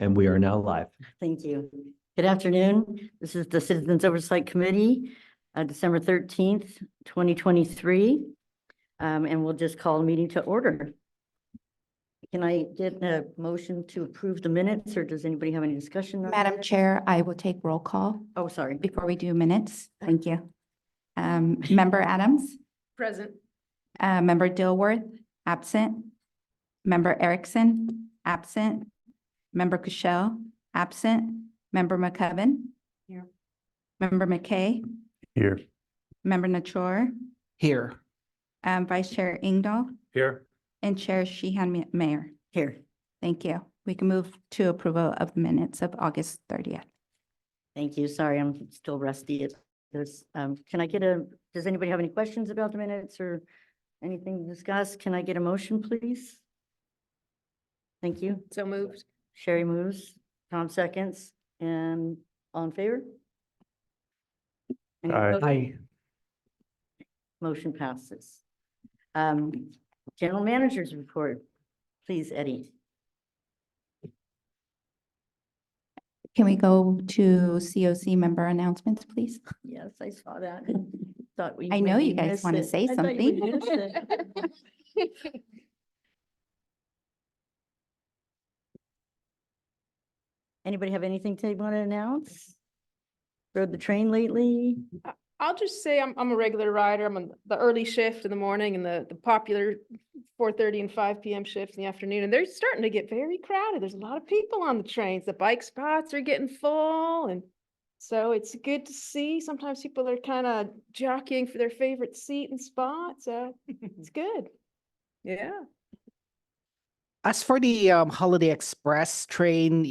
And we are now live. Thank you. Good afternoon. This is the Citizens Oversight Committee, December 13th, 2023. And we'll just call the meeting to order. Can I get a motion to approve the minutes, or does anybody have any discussion on Madam that? Chair, I will take roll call Oh, sorry. before we do minutes. Thank you. Member Adams, Present. Member Dilworth, absent. Member Erickson, absent. Member Kushel, absent. Member McCubbin. Here. Member McKay, Here. Member Nachor, Here. Vice Chair Ingdahl, Here. and Chair Sheehan Mayor. Here. Thank you. We can move to approval of the minutes of August 30th. Thank you. Sorry, I'm still rusty. There's, can I get does anybody have any questions about the minutes or anything to discuss? Can I get a motion, please? Thank you. So moved. Sherry moves, Tom seconds, and all in favor? Any Aye. opposed? Aye. Motion passes. General Manager's report, please, Eddie. Can we go to COC member announcements, please? Yes, I saw that. Thought we I know maybe you guys missed wanna it. say I thought you something. missed it. Anybody have anything they want to announce? Rode the train lately? I'll just say I'm a regular rider. I'm on the early shift in the morning and the popular 4:30 and 5 p.m. shifts in the afternoon. And they're starting to get very crowded. There's a lot of people on the trains. The bike spots are getting full. And so it's good to see. Sometimes people are kind of jockeying for their favorite seat and spot. So it's good. Yeah. As for the Holiday Express train,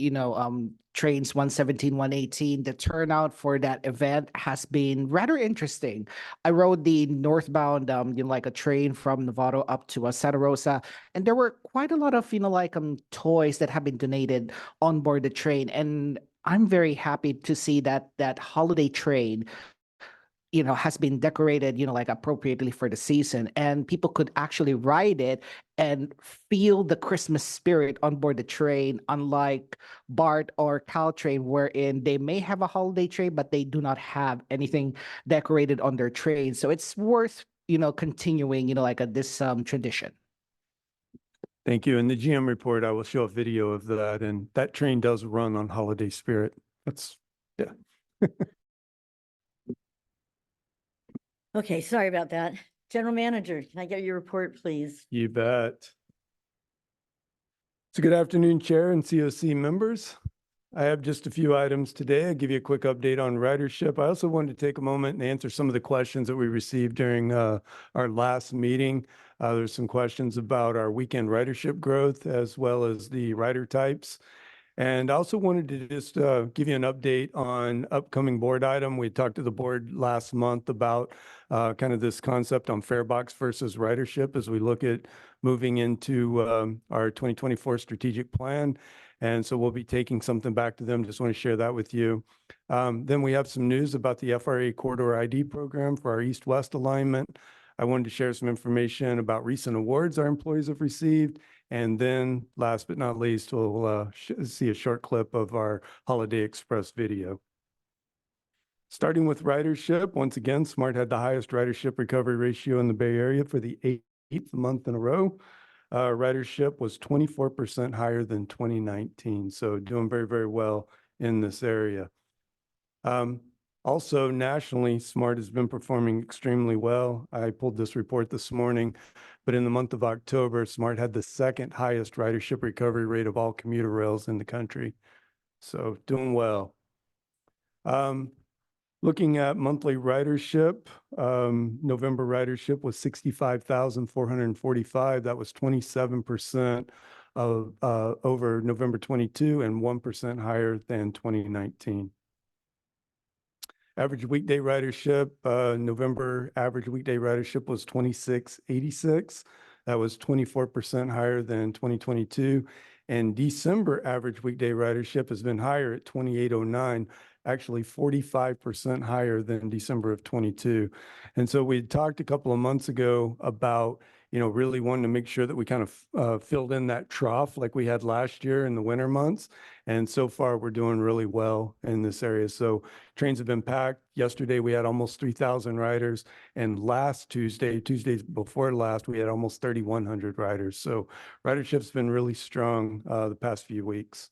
trains 117, 118, the turnout for that event has been rather interesting. I rode the northbound, like a train from Novato up to Santa Rosa, and there were quite a lot of, toys that have been donated on board the train. And I'm very happy to see that holiday train has been decorated, appropriately for the season, and people could actually ride it and feel the Christmas spirit on board the train, unlike BART or Caltrain, wherein they may have a holiday train, but they do not have anything decorated on their train. So it's worth, continuing, this tradition. Thank you. In the GM report, I will show a video of that, and that train does run on holiday spirit. Yeah. Okay, sorry about that. General Manager, can I get your report, please? You bet. So good afternoon, Chair and COC members. I have just a few items today. I'll give you a quick update on ridership. I also wanted to take a moment and answer some of the questions that we received during our last meeting. There's some questions about our weekend ridership growth as well as the rider types. And I also wanted to just give you an update on upcoming board item. We talked to the board last month about kind of this concept on fare box versus ridership as we look at moving into our 2024 strategic plan. And so we'll be taking something back to them. Just want to share that with you. Then we have some news about the FRA Corridor ID program for our East-West alignment. I wanted to share some information about recent awards our employees have received. And then last but not least, we'll see a short clip of our Holiday Express video. Starting with ridership, once again, SMART had the highest ridership recovery ratio in the Bay Area for the eighth month in a row. Ridership was 24% higher than 2019. So doing very, very well in this area. Also, nationally, SMART has been performing extremely well. I pulled this report this morning, but in the month of October, SMART had the second highest ridership recovery rate of all commuter rails in the country. So doing well. Looking at monthly ridership, November ridership was 65,445. That was 27% of over November 22 and 1% higher than 2019. Average weekday ridership, November average weekday ridership was 2686. That was 24% higher than 2022. And December average weekday ridership has been higher at 2809, actually 45% higher than December of 22. And so we talked a couple of months ago about really wanting to make sure that we kind of filled in that trough like we had last year in the winter months. And so far, we're doing really well in this area. So trains have been packed. Yesterday, we had almost 3,000 riders. And last Tuesdays before last, we had almost 3,100 riders. So ridership's been really strong the past few weeks.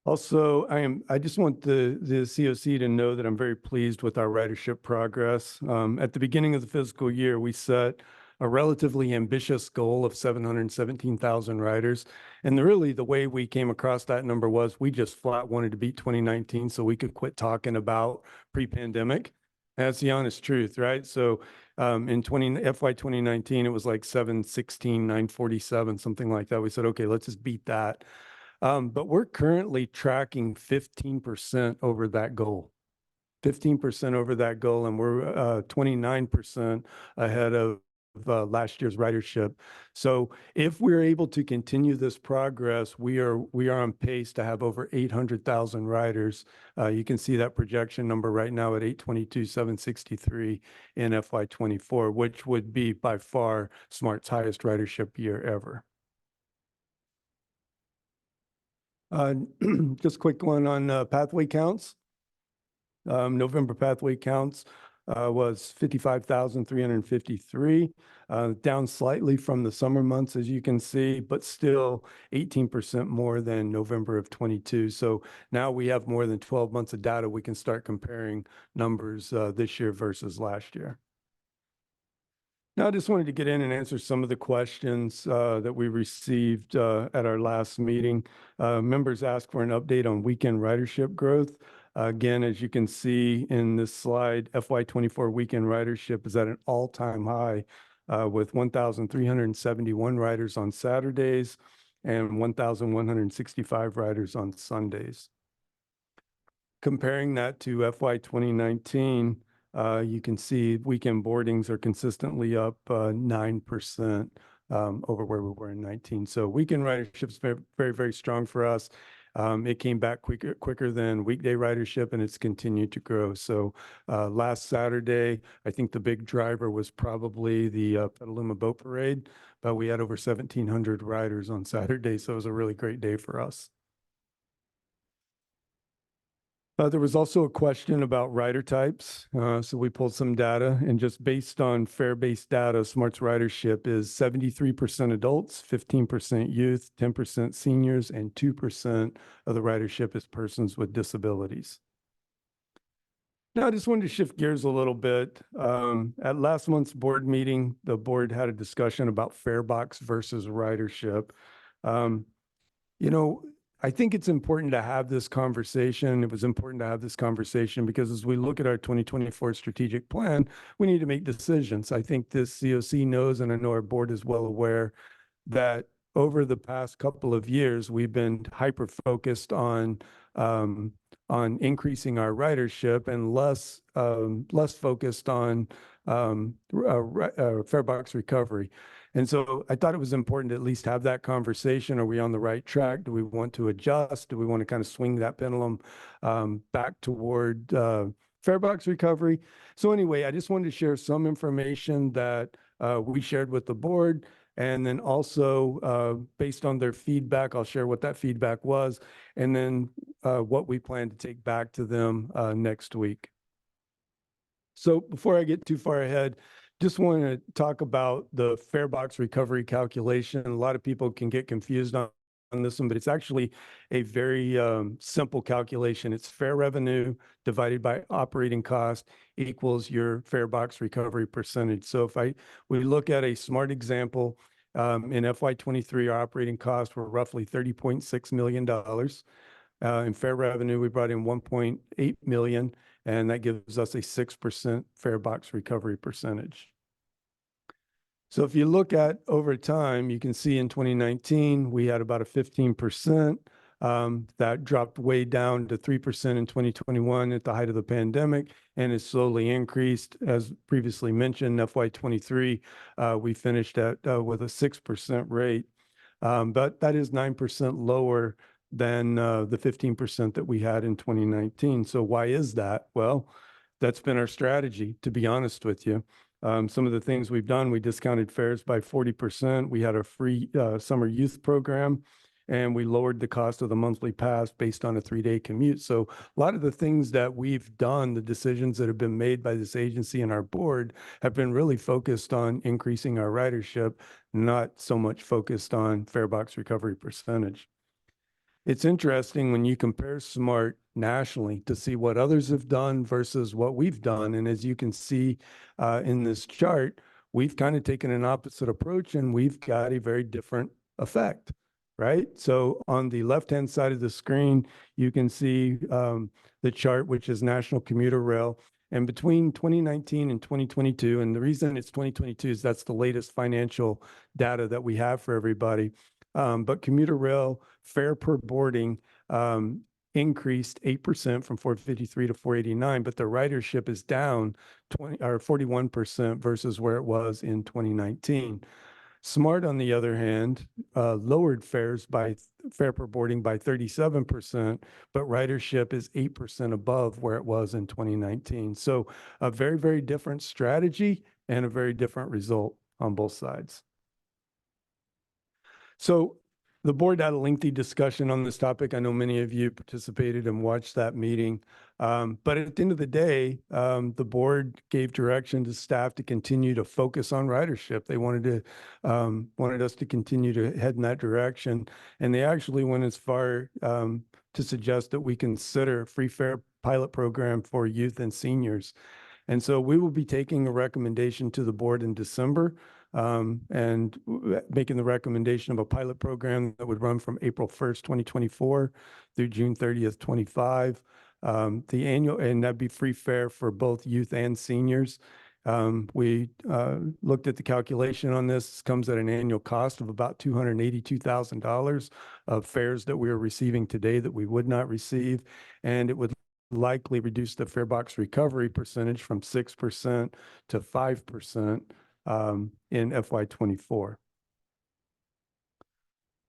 Also, I just want the COC to know that I'm very pleased with our ridership progress. At the beginning of the fiscal year, we set a relatively ambitious goal of 717,000 riders. And really the way we came across that number was we just flat wanted to beat 2019 so we could quit talking about pre-pandemic. That's the honest truth, right? So in FY 2019, it was like 716, 947, something like that. We said, okay, let's just beat that. But we're currently tracking 15% over that goal. 15% over that goal, and we're 29% ahead of last year's ridership. So if we're able to continue this progress, we are on pace to have over 800,000 riders. You can see that projection number right now at 822,763 in FY24, which would be by far SMART's highest ridership year ever. Just a quick one on pathway counts. November pathway counts was 55,353, down slightly from the summer months, as you can see, but still 18% more than November of 22. So now we have more than 12 months of data. We can start comparing numbers this year versus last year. Now, I just wanted to get in and answer some of the questions that we received at our last meeting. Members asked for an update on weekend ridership growth. Again, as you can see in this slide, FY24 weekend ridership is at an all-time high with 1,371 riders on Saturdays and 1,165 riders on Sundays. Comparing that to FY 2019, you can see weekend boardings are consistently up 9% over where we were in 19. So weekend ridership is very, very, very strong for us. It came back quicker than weekday ridership, and it's continued to grow. So last Saturday, I think the big driver was probably the Petaluma Boat Parade, but we had over 1,700 riders on Saturday, so it was a really great day for us. There was also a question about rider types. So we pulled some data, and just based on fare-based data, SMART's ridership is 73% adults, 15% youth, 10% seniors, and 2% of the ridership is persons with disabilities. Now, I just wanted to shift gears a little bit. At last month's board meeting, the board had a discussion about fare box versus ridership. I think it's important to have this conversation. It was important to have this conversation because as we look at our 2024 strategic plan, we need to make decisions. I think this COC knows, and I know our board is well aware, that over the past couple of years, we've been hyper-focused on increasing our ridership and less focused on fare box recovery. And so I thought it was important to at least have that conversation. Are we on the right track? Do we want to adjust? Do we want to kind of swing that pendulum back toward fare box recovery? So anyway, I just wanted to share some information that we shared with the board. And then also based on their feedback, I'll share what that feedback was, and then what we plan to take back to them next week. So before I get too far ahead, just want to talk about the fare box recovery calculation. A lot of people can get confused on this one, but it's actually a very simple calculation. It's fare revenue divided by operating cost equals your fare box recovery percentage. So if we look at a SMART example, in FY23, our operating costs were roughly $30.6 million. In fare revenue, we brought in $1.8 million, and that gives us a 6% fare box recovery percentage. So if you look at over time, you can see in 2019, we had about a 15%. That dropped way down to 3% in 2021 at the height of the pandemic, and has slowly increased. As previously mentioned, FY23, we finished at with a 6% rate, but that is 9% lower than the 15% that we had in 2019. So why is that? Well, That's been our strategy, to be honest with you. Some of the things we've done, we discounted fares by 40%. We had a free summer youth program, and we lowered the cost of the monthly pass based on a 3-day commute. So a lot of the things that we've done, the decisions that have been made by this agency and our board have been really focused on increasing our ridership, not so much focused on fare box recovery percentage. It's interesting when you compare SMART nationally to see what others have done versus what we've done. And as you can see in this chart, we've kind of taken an opposite approach, and we've got a very different effect, right? So on the left-hand side of the screen, you can see the chart, which is National Commuter Rail. And between 2019 and 2022, and the reason it's 2022 is that's the latest financial data that we have for everybody. But commuter rail fare per boarding increased 8% from 453 to 489, but the ridership is down 41% versus where it was in 2019. SMART, on the other hand, lowered fare per boarding by 37%, but ridership is 8% above where it was in 2019. So a very, very different strategy and a very different result on both sides. So the board had a lengthy discussion on this topic. I know many of you participated and watched that meeting. But at the end of the day, the board gave direction to staff to continue to focus on ridership. They wanted us to continue to head in that direction. And they actually went as far to suggest that we consider a free fare pilot program for youth and seniors. And so we will be taking a recommendation to the board in December and making the recommendation of a pilot program that would run from April 1st, 2024 through June 30th, 25. The annual, and that'd be free fare for both youth and seniors. We looked at the calculation on this. This comes at an annual cost of about $282,000 of fares that we are receiving today that we would not receive. And it would likely reduce the fare box recovery percentage from 6% to 5% in FY24.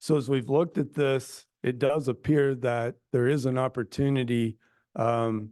So as we've looked at this, it does appear that there is an opportunity to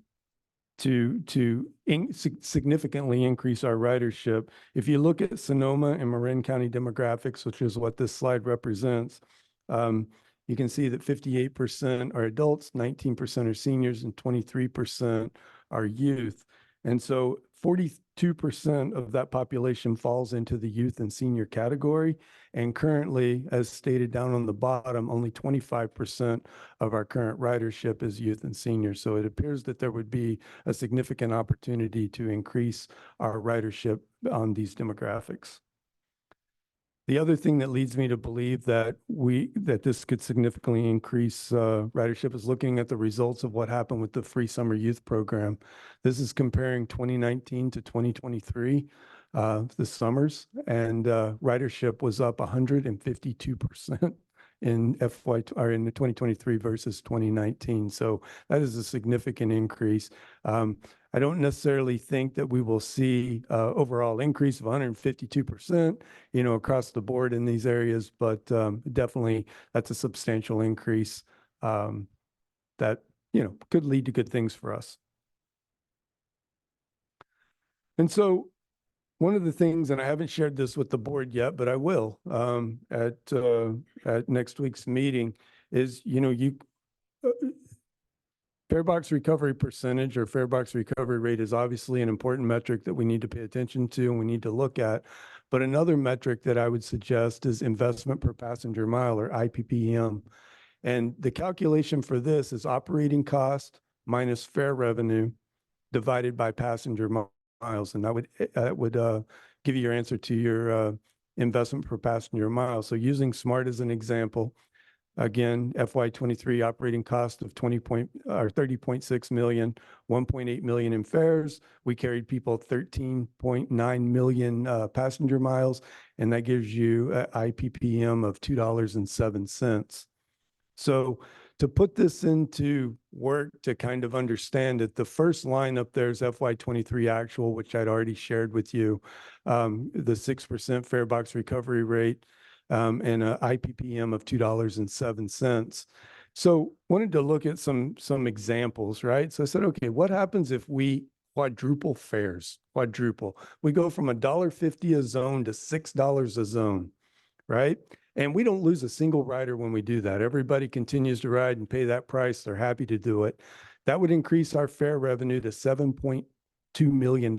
significantly increase our ridership. If you look at Sonoma and Marin County demographics, which is what this slide represents, you can see that 58% are adults, 19% are seniors, and 23% are youth. And so 42% of that population falls into the youth and senior category. And currently, as stated down on the bottom, only 25% of our current ridership is youth and seniors. So it appears that there would be a significant opportunity to increase our ridership on these demographics. The other thing that leads me to believe that this could significantly increase ridership is looking at the results of what happened with the free summer youth program. This is comparing 2019 to 2023, the summers, and ridership was up 152% in the 2023 versus 2019. So that is a significant increase. I don't necessarily think that we will see overall increase of 152%, across the board in these areas, but definitely that's a substantial increase that, could lead to good things for us. And so one of the things, and I haven't shared this with the board yet, but I will at next week's meeting, is, fare box recovery percentage or fare box recovery rate is obviously an important metric that we need to pay attention to and we need to look at. But another metric that I would suggest is investment per passenger mile, or IPPM. And the calculation for this is operating cost minus fare revenue divided by passenger miles. And that would give you your answer to your investment per passenger mile. So using SMART as an example, again, FY23 operating cost of 30.6 million, 1.8 million in fares. We carried people 13.9 million passenger miles, and that gives you an IPPM of $2.07. So to put this into work, to kind of understand it, the first line up there is FY23 actual, which I'd already shared with you, the 6% fare box recovery rate, and an IPPM of $2.07. So wanted to look at some examples, right? So I said, okay, what happens if we quadruple fares, quadruple. We go from $1.50 a zone to $6 a zone, right? And we don't lose a single rider when we do that. Everybody continues to ride and pay that price. They're happy to do it. That would increase our fare revenue to $7.2 million.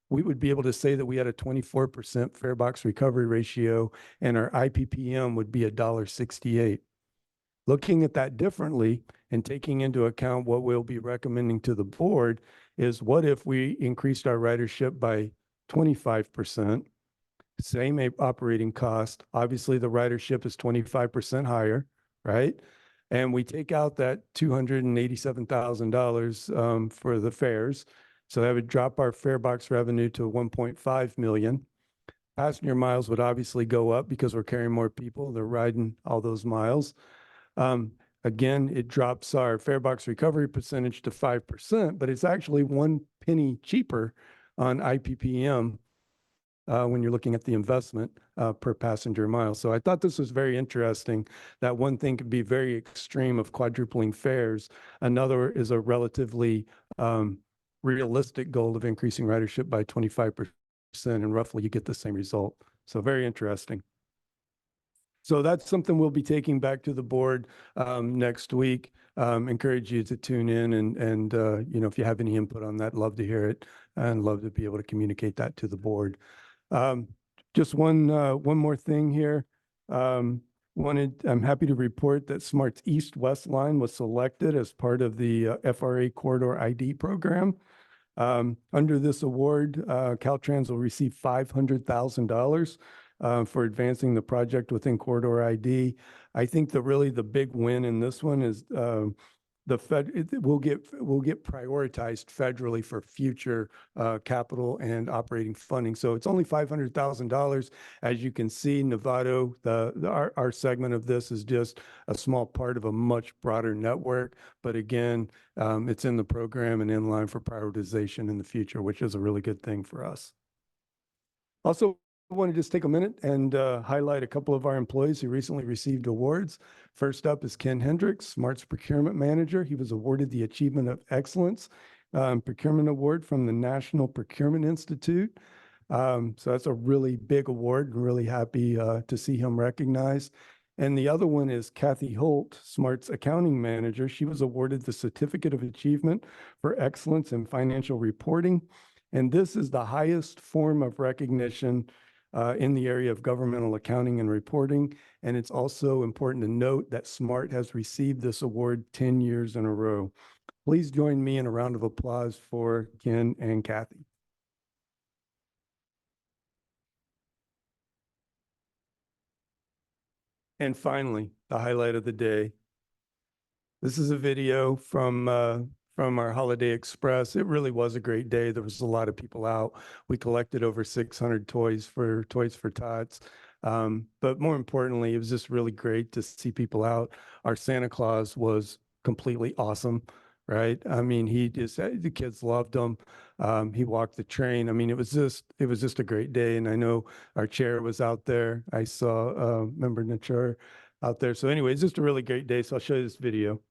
We would be able to say that we had a 24% fare box recovery ratio, and our IPPM would be $1.68. Looking at that differently and taking into account what we'll be recommending to the board is, what if we increased our ridership by 25%, same operating cost? Obviously, the ridership is 25% higher, right? And we take out that $287,000 for the fares. So that would drop our fare box revenue to 1.5 million. Passenger miles would obviously go up because we're carrying more people. They're riding all those miles. Again, it drops our fare box recovery percentage to 5%, but it's actually 1 penny cheaper on IPPM when you're looking at the investment per passenger mile. So I thought this was very interesting, that one thing could be very extreme of quadrupling fares. Another is a relatively realistic goal of increasing ridership by 25%, and roughly you get the same result. So very interesting. So that's something we'll be taking back to the board next week. Encourage you to tune in, and you know, if you have any input on that, love to hear it, and love to be able to communicate that to the board. Just one more thing here. I'm happy to report that SMART's east-west line was selected as part of the FRA Corridor ID program. Under this award, Caltrans will receive $500,000 for advancing the project within Corridor ID. I think really the big win in this one is we'll get prioritized federally for future capital and operating funding. So it's only $500,000. As you can see, Novato, our segment of this is just a small part of a much broader network. But again, it's in the program and in line for prioritization in the future, which is a really good thing for us. Also, I want to just take a minute and highlight a couple of our employees who recently received awards. First up is Ken Hendricks, SMART's procurement manager. He was awarded the Achievement of Excellence Procurement Award from the National Procurement Institute. So that's a really big award, and really happy to see him recognized. And the other one is Kathy Holt, SMART's accounting manager. She was awarded the Certificate of Achievement for Excellence in Financial Reporting. And this is the highest form of recognition in the area of governmental accounting and reporting. And it's also important to note that SMART has received this award 10 years in a row. Please join me in a round of applause for Ken and Kathy. And finally, the highlight of the day. This is a video from our Holiday Express. It really was a great day. There was a lot of people out. We collected over 600 Toys for Tots. But more importantly, it was just really great to see people out. Our Santa Claus was completely awesome, right? I mean, the kids loved him. He walked the train. I mean, it was just a great day. And I know our chair was out there. I saw Member Nachur out there. So anyway, it's just a really great day. So I'll show you this video.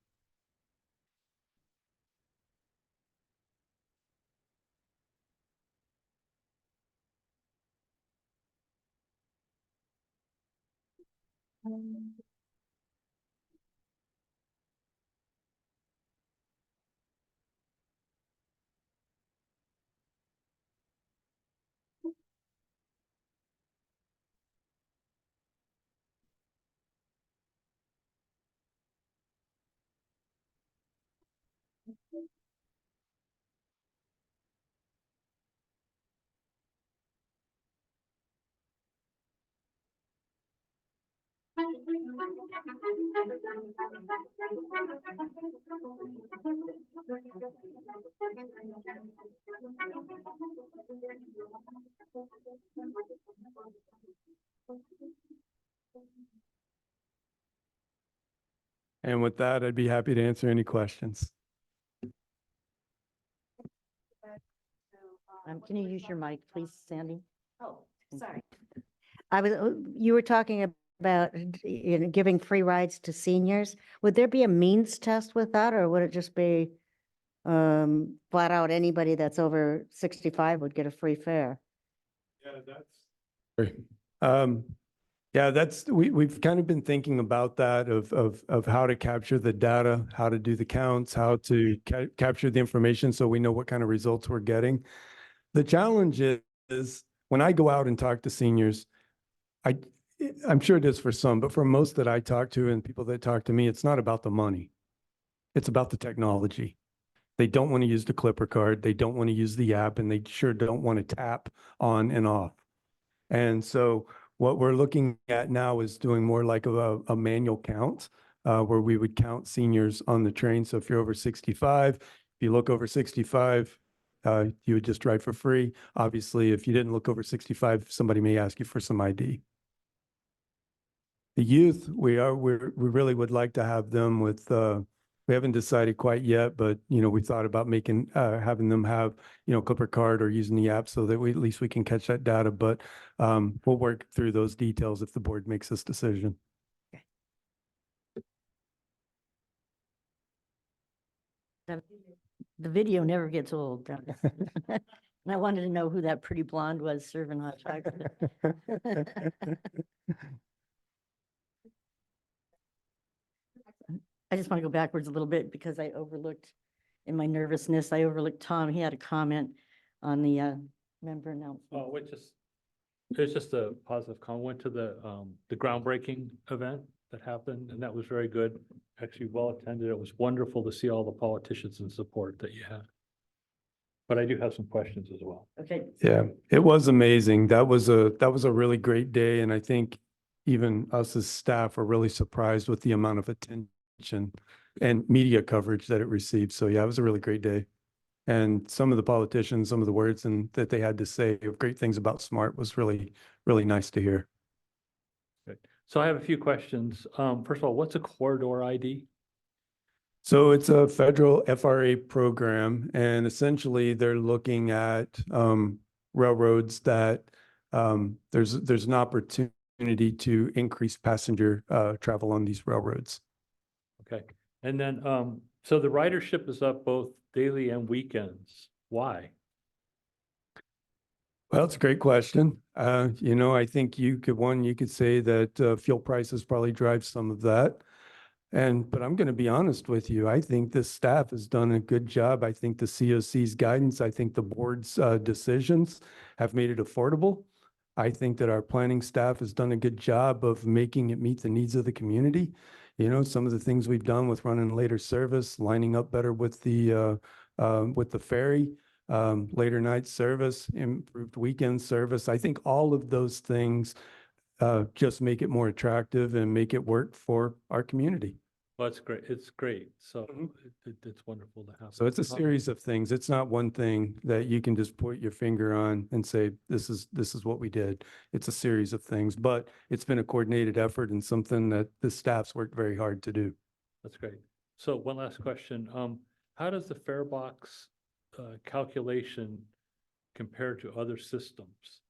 And with that, I'd be happy to answer any questions. Can you use your mic, please, Sandy? Oh, sorry. You were talking about giving free rides to seniors. Would there be a means test with that, or would it just be flat out anybody that's over 65 would get a free fare. Yeah, we've kind of been thinking about that of how to capture the data, how to do the counts, how to capture the information so we know what kind of results we're getting. The challenge is when I go out and talk to seniors, I'm sure it is for some, but for most that I talk to and people that talk to me, it's not about the money. It's about the technology. They don't want to use the Clipper card. They don't want to use the app, and they sure don't want to tap on and off. And so what we're looking at now is doing more like a manual count, where we would count seniors on the train. So if you're over 65, if you look over 65, you would just drive for free. Obviously, if you didn't look over 65, somebody may ask you for some ID. The youth, we really would like to have them with, we haven't decided quite yet, but, we thought about making, having them have, Clipper card or using the app so that at least we can catch that data. But we'll work through those details if the board makes this decision. The video never gets old. And I wanted to know who that pretty blonde was serving hot chocolate. I just want to go backwards a little bit because I overlooked, in my nervousness, I overlooked Tom. He had a comment on the member announcement. Oh, it's just a positive comment. Went to the groundbreaking event that happened, and that was very good. Actually, well attended. It was wonderful to see all the politicians and support that you had. But I do have some questions as well. Okay. Yeah, it was amazing. That was a really great day. And I think even us as staff were really surprised with the amount of attention and media coverage that it received. So yeah, it was a really great day. And some of the politicians, some of the words that they had to say of great things about SMART was really, really nice to hear. Good. So I have a few questions. First of all, what's a corridor ID? So it's a federal FRA program, and essentially they're looking at railroads that there's an opportunity to increase passenger travel on these railroads. Okay. And then, so the ridership is up both daily and weekends. Why? Well, it's a great question. I think you could say that fuel prices probably drive some of that. But I'm going to be honest with you. I think this staff has done a good job. I think the COC's guidance, I think the board's decisions have made it affordable. I think that our planning staff has done a good job of making it meet the needs of the community. Some of the things we've done with running later service, lining up better with the ferry, later night service, improved weekend service. I think all of those things just make it more attractive and make it work for our community. Well, it's great. It's great. So it's wonderful to have. So it's a series of things. It's not one thing that you can just put your finger on and say, this is what we did. It's a series of things, but it's been a coordinated effort and something that the staff's worked very hard to do. That's great. So one last question. How does the fare box calculation compare to other systems?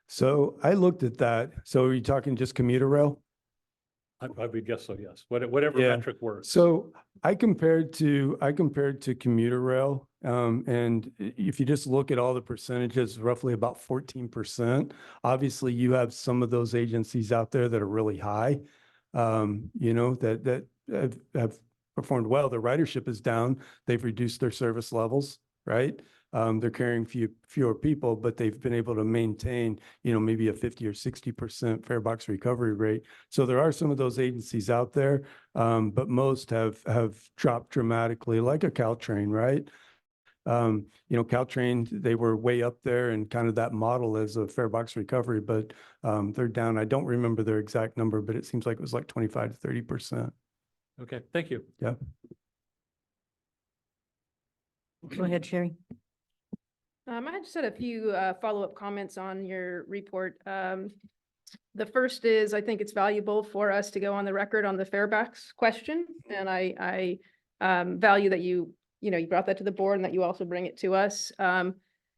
So I looked at that. So are you talking just commuter rail? I would guess so, yes. Whatever Yeah. metric works. So I compared to commuter rail, and if you just look at all the percentages, roughly about 14%. Obviously, you have some of those agencies out there that are really high, that have performed well. Their ridership is down. They've reduced their service levels, right? They're carrying fewer people, but they've been able to maintain, maybe a 50 or 60% fare box recovery rate. So there are some of those agencies out there, but most have dropped dramatically, like a Caltrain, right? Caltrain, they were way up there and kind of that model as a fare box recovery, but they're down. I don't remember their exact number, but it seems like it was like 25 to 30%. Okay, thank you. Yeah. Go ahead, Sherry. I just had a few follow-up comments on your report. The first is, I think it's valuable for us to go on the record on the farebacks question. And I value that you brought that to the board and that you also bring it to us.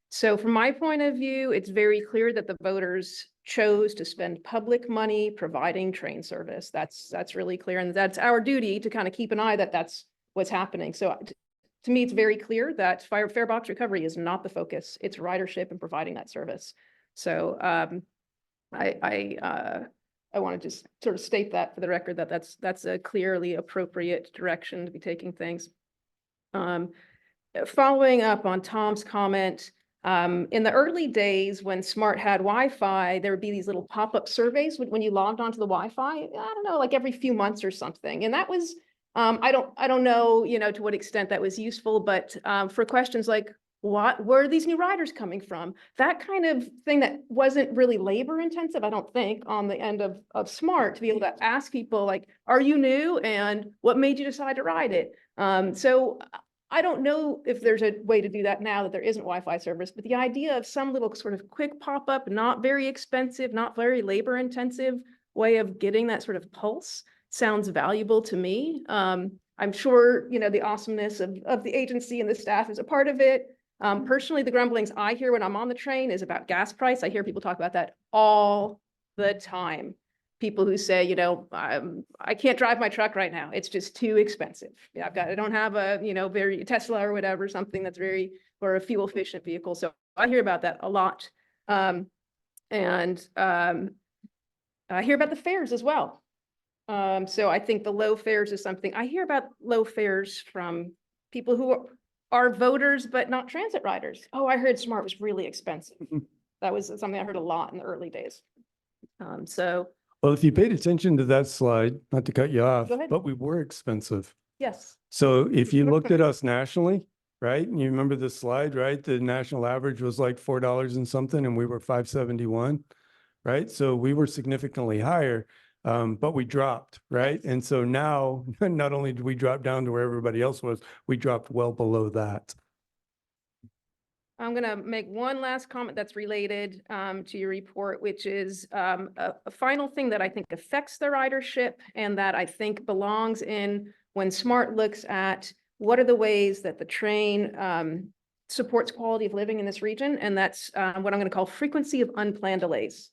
So from my point of view, it's very clear that the voters chose to spend public money providing train service. That's really clear. And that's our duty to kind of keep an eye that that's what's happening. So to me, it's very clear that fare box recovery is not the focus. It's ridership and providing that service. So I want to just sort of state that for the record, that that's a clearly appropriate direction to be taking things. Following up on Tom's comment, in the early days when Smart had Wi-Fi, there would be these little pop-up surveys when you logged onto the Wi-Fi, I don't know, like every few months or something. And that was, I don't know, to what extent that was useful, but for questions like, where are these new riders coming from? That kind of thing that wasn't really labor intensive, I don't think, on the end of Smart, to be able to ask people like, are you new? And what made you decide to ride it? So I don't know if there's a way to do that now that there isn't Wi-Fi service, but the idea of some little sort of quick pop-up, not very expensive, not very labor intensive way of getting that sort of pulse sounds valuable to me. I'm sure, the awesomeness of the agency and the staff is a part of it. Personally, the grumblings I hear when I'm on the train is about gas price. I hear people talk about that all the time. People who say, I can't drive my truck right now. It's just too expensive. Yeah, I don't have a, very Tesla or whatever, something that's or a fuel efficient vehicle. So I hear about that a lot. And I hear about the fares as well. So I think the low fares is something I hear about. Low fares from people who are voters, but not transit riders. Oh, I heard Smart was really expensive. That was something I heard a lot in the early days. Well, if you paid attention to that slide, not to cut you off, Go ahead. but we were expensive. Yes. So if you looked at us nationally, right, and you remember this slide, right, the national average was like $4 and something, and we were $5.71, right? So we were significantly higher, but we dropped, right? And so now, not only did we drop down to where everybody else was, we dropped well below that. I'm going to make one last comment that's related to your report, which is a final thing that I think affects the ridership and that I think belongs in when Smart looks at what are the ways that the train supports quality of living in this region. And that's what I'm going to call frequency of unplanned delays.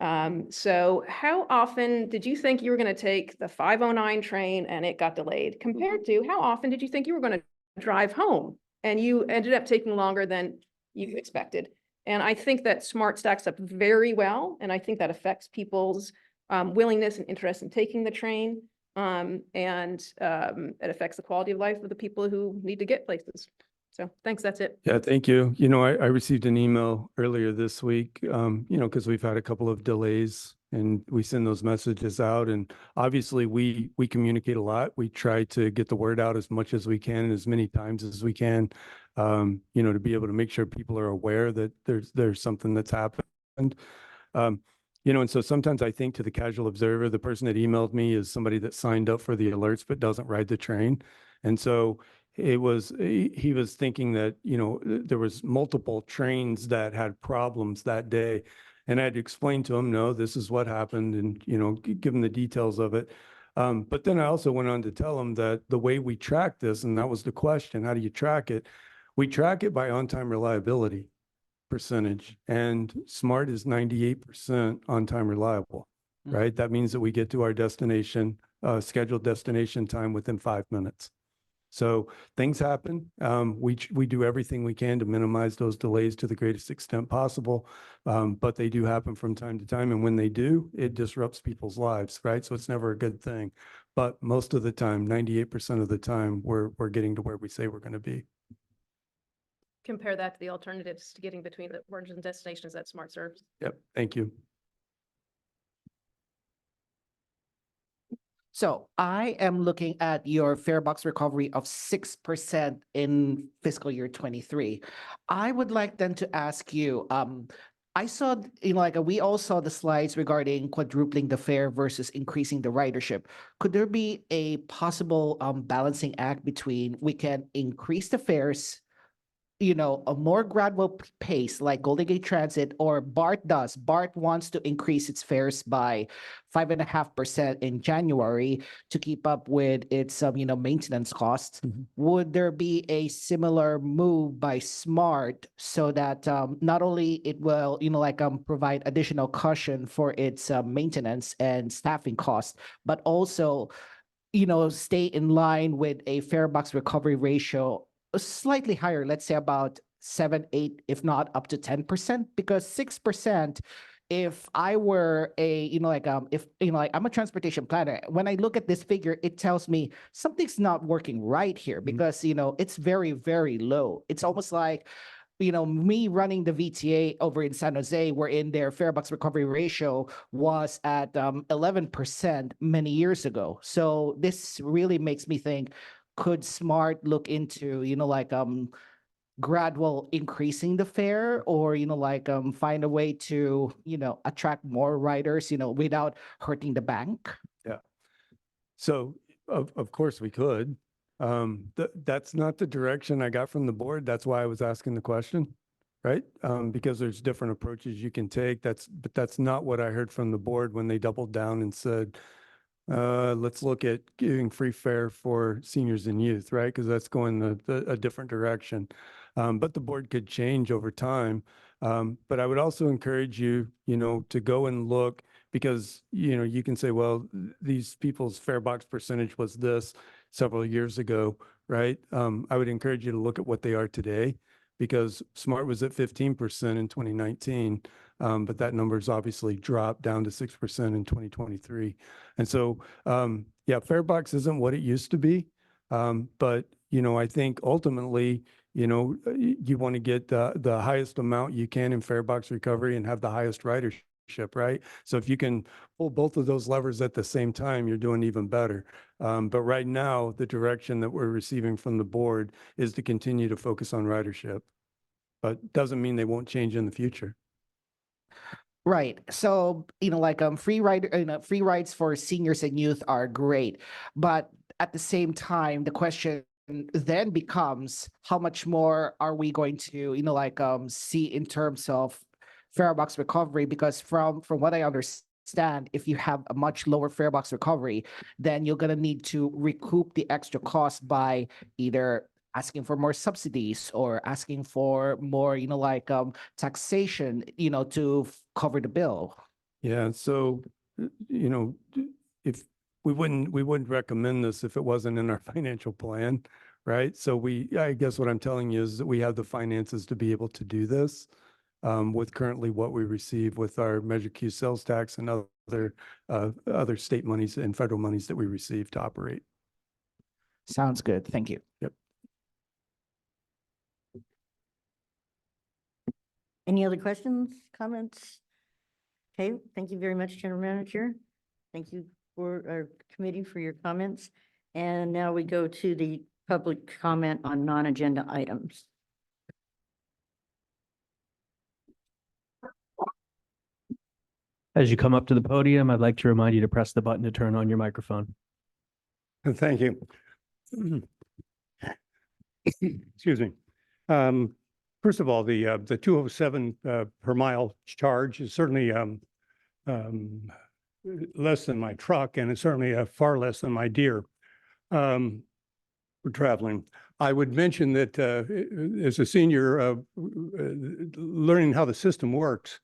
So how often did you think you were going to take the 509 train and it got delayed compared to how often did you think you were going to drive home? And you ended up taking longer than you expected. And I think that Smart stacks up very well. And I think that affects people's willingness and interest in taking the train. And it affects the quality of life of the people who need to get places. So thanks, that's it. Yeah, thank you. I received an email earlier this week, because we've had a couple of delays and we send those messages out, and obviously we communicate a lot. We try to get the word out as much as we can, as many times as we can, to be able to make sure people are aware that there's something that's happened. And so sometimes I think to the casual observer, the person that emailed me is somebody that signed up for the alerts but doesn't ride the train. And so he was thinking that, there was multiple trains that had problems that day. And I had to explain to him, no, this is what happened, and, give him the details of it. But then I also went on to tell him that the way we track this, and that was the question, how do you track it? We track it by on-time reliability percentage, and Smart is 98% on-time reliable, right? That means that we get to our destination, scheduled destination time within 5 minutes. So things happen. We do everything we can to minimize those delays to the greatest extent possible. But they do happen from time to time. And when they do, it disrupts people's lives, right? So it's never a good thing. But most of the time, 98% of the time, we're getting to where we say we're going to be. Compare that to the alternatives to getting between the origin and destinations that Smart serves. Yep. Thank you. So I am looking at your fare box recovery of 6% in fiscal year 23. I would like then to ask you, I saw, we all saw the slides regarding quadrupling the fare versus increasing the ridership. Could there be a possible balancing act between we can increase the fares, a more gradual pace like Golden Gate Transit or BART does. BART wants to increase its fares by 5.5% in January to keep up with its, maintenance costs. Mm-hmm. Would there be a similar move by Smart so that not only it will, provide additional cushion for its maintenance and staffing costs, but also, stay in line with a fare box recovery ratio slightly higher, let's say about 7, 8, if not up to 10%, because 6%, if I were a, if, like I'm a transportation planner, when I look at this figure, it tells me something's not working right here because, it's very, very low. It's almost like, me running the VTA over in San Jose, wherein their fare box recovery ratio was at 11% many years ago. So this really makes me think, could Smart look into, gradual increasing the fare, or find a way to attract more riders without hurting the bank? So of course we could. That's not the direction I got from the board. That's why I was asking the question, right? Because there's different approaches you can take. But that's not what I heard from the board when they doubled down and said, let's look at giving free fare for seniors and youth, right? Because that's going a different direction. But the board could change over time. But I would also encourage you, to go and look, because, you can say, well, these people's fare box percentage was this several years ago, right? I would encourage you to look at what they are today, because Smart was at 15% in 2019. But that number's obviously dropped down to 6% in 2023. And so, yeah, fare box isn't what it used to be. But, I think ultimately, you want to get the highest amount you can in fare box recovery and have the highest ridership, right? So if you can pull both of those levers at the same time, you're doing even better. But right now, the direction that we're receiving from the board is to continue to focus on ridership. But doesn't mean they won't change in the future. Right. So, free rides for seniors and youth are great. But at the same time, the question then becomes, how much more are we going to, see in terms of fare box recovery? Because from what I understand, if you have a much lower fare box recovery, then you're going to need to recoup the extra cost by either asking for more subsidies or asking for more, taxation, to cover the bill. Yeah. So, if we wouldn't recommend this if it wasn't in our financial plan, right? So I guess what I'm telling you is that we have the finances to be able to do this, with currently what we receive with our Measure Q sales tax and other state monies and federal monies that we receive to operate. Sounds good. Thank you. Yep. Any other questions, comments? Okay, thank you very much, General Manager. Thank you for our committee for your comments. And now we go to the public comment on non-agenda items. As you come up to the podium, I'd like to remind you to press the button to turn on your microphone. Thank you. Excuse me. First of all, the 207 per mile charge is certainly less than my truck, and it's certainly far less than my Deere for traveling. I would mention that as a senior, learning how the system works,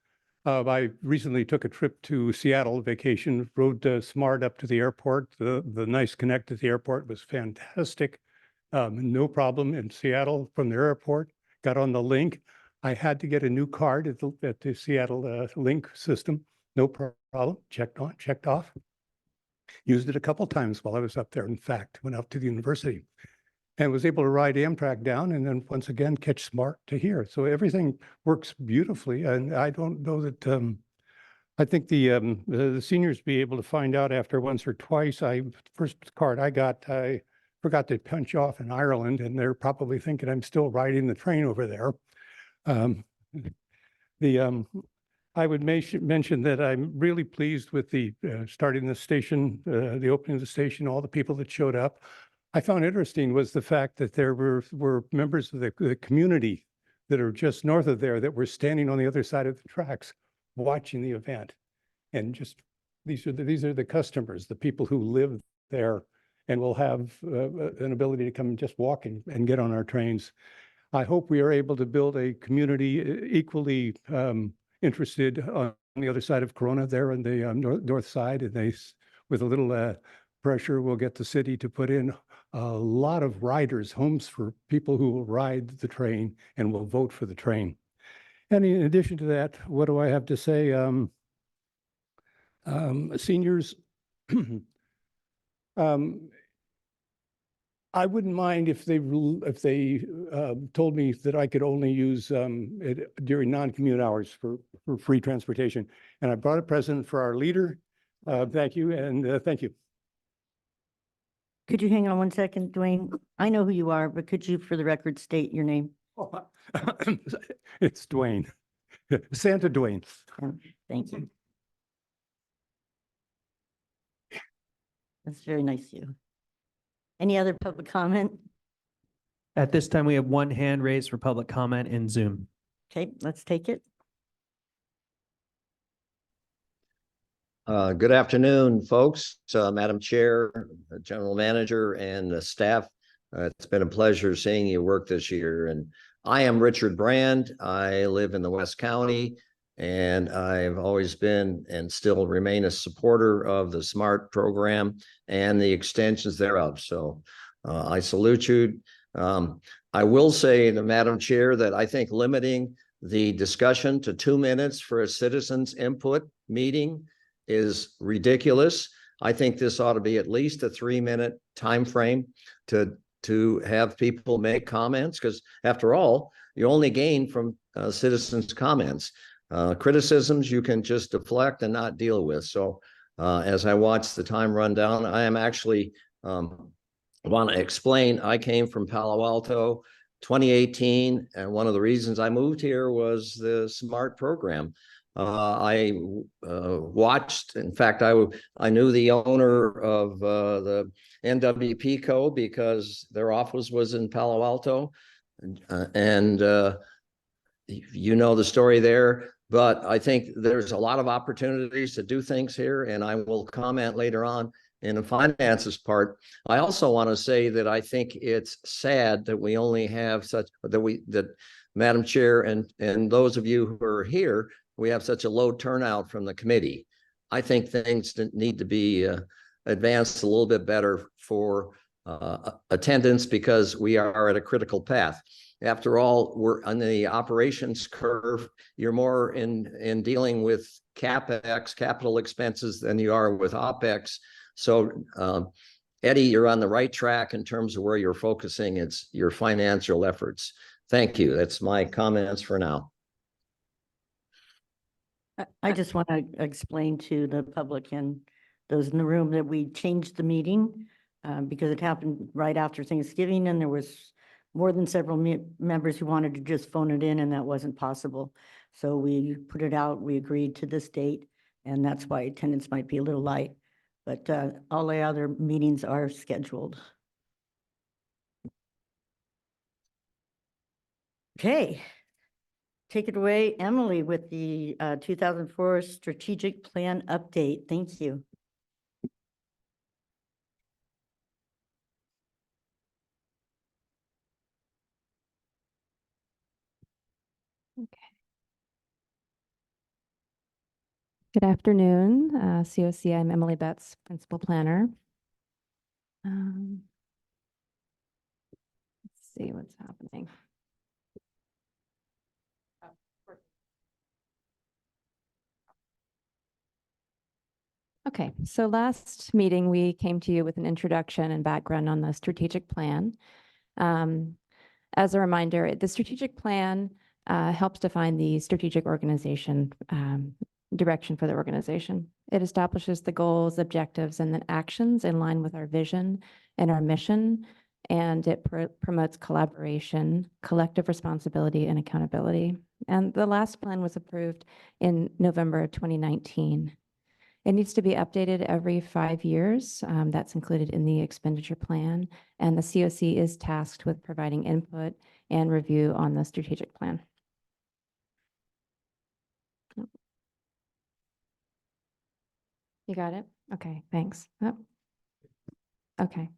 I recently took a trip to Seattle vacation, rode Smart up to the airport. The nice connect to the airport was fantastic. No problem in Seattle from the airport. Got on the link. I had to get a new card at the Seattle link system. No problem. Checked on, checked off. Used it a couple times while I was up there. In fact, went up to the university and was able to ride Amtrak down and then once again catch Smart to here. So everything works beautifully. And I don't know that, I think the seniors be able to find out after once or twice. First card I got, I forgot to punch off in Ireland, and they're probably thinking I'm still riding the train over there. I would mention that I'm really pleased with the starting the station, the opening of the station, all the people that showed up. I found interesting was the fact that there were members of the community that are just north of there that were standing on the other side of the tracks watching the event. And just these are the customers, the people who live there and will have an ability to come and just walk and get on our trains. I hope we are able to build a community equally interested on the other side of Corona there on the north side. And with a little pressure, we'll get the city to put in a lot of riders, homes for people who will ride the train and will vote for the train. And in addition to that, what do I have to say? Seniors, I wouldn't mind if they told me that I could only use it during non-commute hours for free transportation. And I brought a present for our leader. Thank you, and thank you. Could you hang on one second, Dwayne? I know who you are, but could you, for the record, state your name? It's Dwayne, Santa Dwayne. Thank you. That's very nice of you. Any other public comment? At this time, we have one hand raised for public comment in Zoom. Okay, let's take it. Good afternoon, folks, Madam Chair, General Manager, and staff. It's been a pleasure seeing you work this year. And I am Richard Brand. I live in the West County, and I've always been and still remain a supporter of the SMART program and the extensions thereof. So I salute you. I will say to Madam Chair that I think limiting the discussion to 2 minutes for a citizens input meeting is ridiculous. I think this ought to be at least a 3-minute time frame to have people make comments, because after all, you only gain from citizens' comments. Criticisms you can just deflect and not deal with. So as I watch the time run down, I am actually want to explain. I came from Palo Alto 2018, and one of the reasons I moved here was the SMART program. I watched, in fact, I knew the owner of the NWP Co. because their office was in Palo Alto. And you know the story there, but I think there's a lot of opportunities to do things here, and I will comment later on in the finances part. I also want to say that I think it's sad that we only have that Madam Chair and those of you who are here, we have such a low turnout from the committee. I think things need to be advanced a little bit better for attendance, because we are at a critical path. After all, we're on the operations curve. You're more in dealing with CapEx, capital expenses, than you are with OpEx. So Eddie, you're on the right track in terms of where you're focusing. It's your financial efforts. Thank you. That's my comments for now. I just want to explain to the public and those in the room that we changed the meeting because it happened right after Thanksgiving, and there was more than several members who wanted to just phone it in, and that wasn't possible. So we put it out, we agreed to this date, and that's why attendance might be a little light, but all the other meetings are scheduled. Okay. Take it away, Emily, with the 2004 strategic plan update. Thank you. Good afternoon, COC. I'm Emily Betts, Principal Planner. Let's see what's happening. Okay, so last meeting, we came to you with an introduction and background on the strategic plan. As a reminder, the strategic plan helps define the strategic organization direction for the organization. It establishes the goals, objectives, and the actions in line with our vision and our mission, and it promotes collaboration, collective responsibility, and accountability. And the last plan was approved in November of 2019. It needs to be updated every 5 years. That's included in the expenditure plan, and the COC is tasked with providing input and review on the strategic plan. You got it? Okay, thanks. Oh. Okay.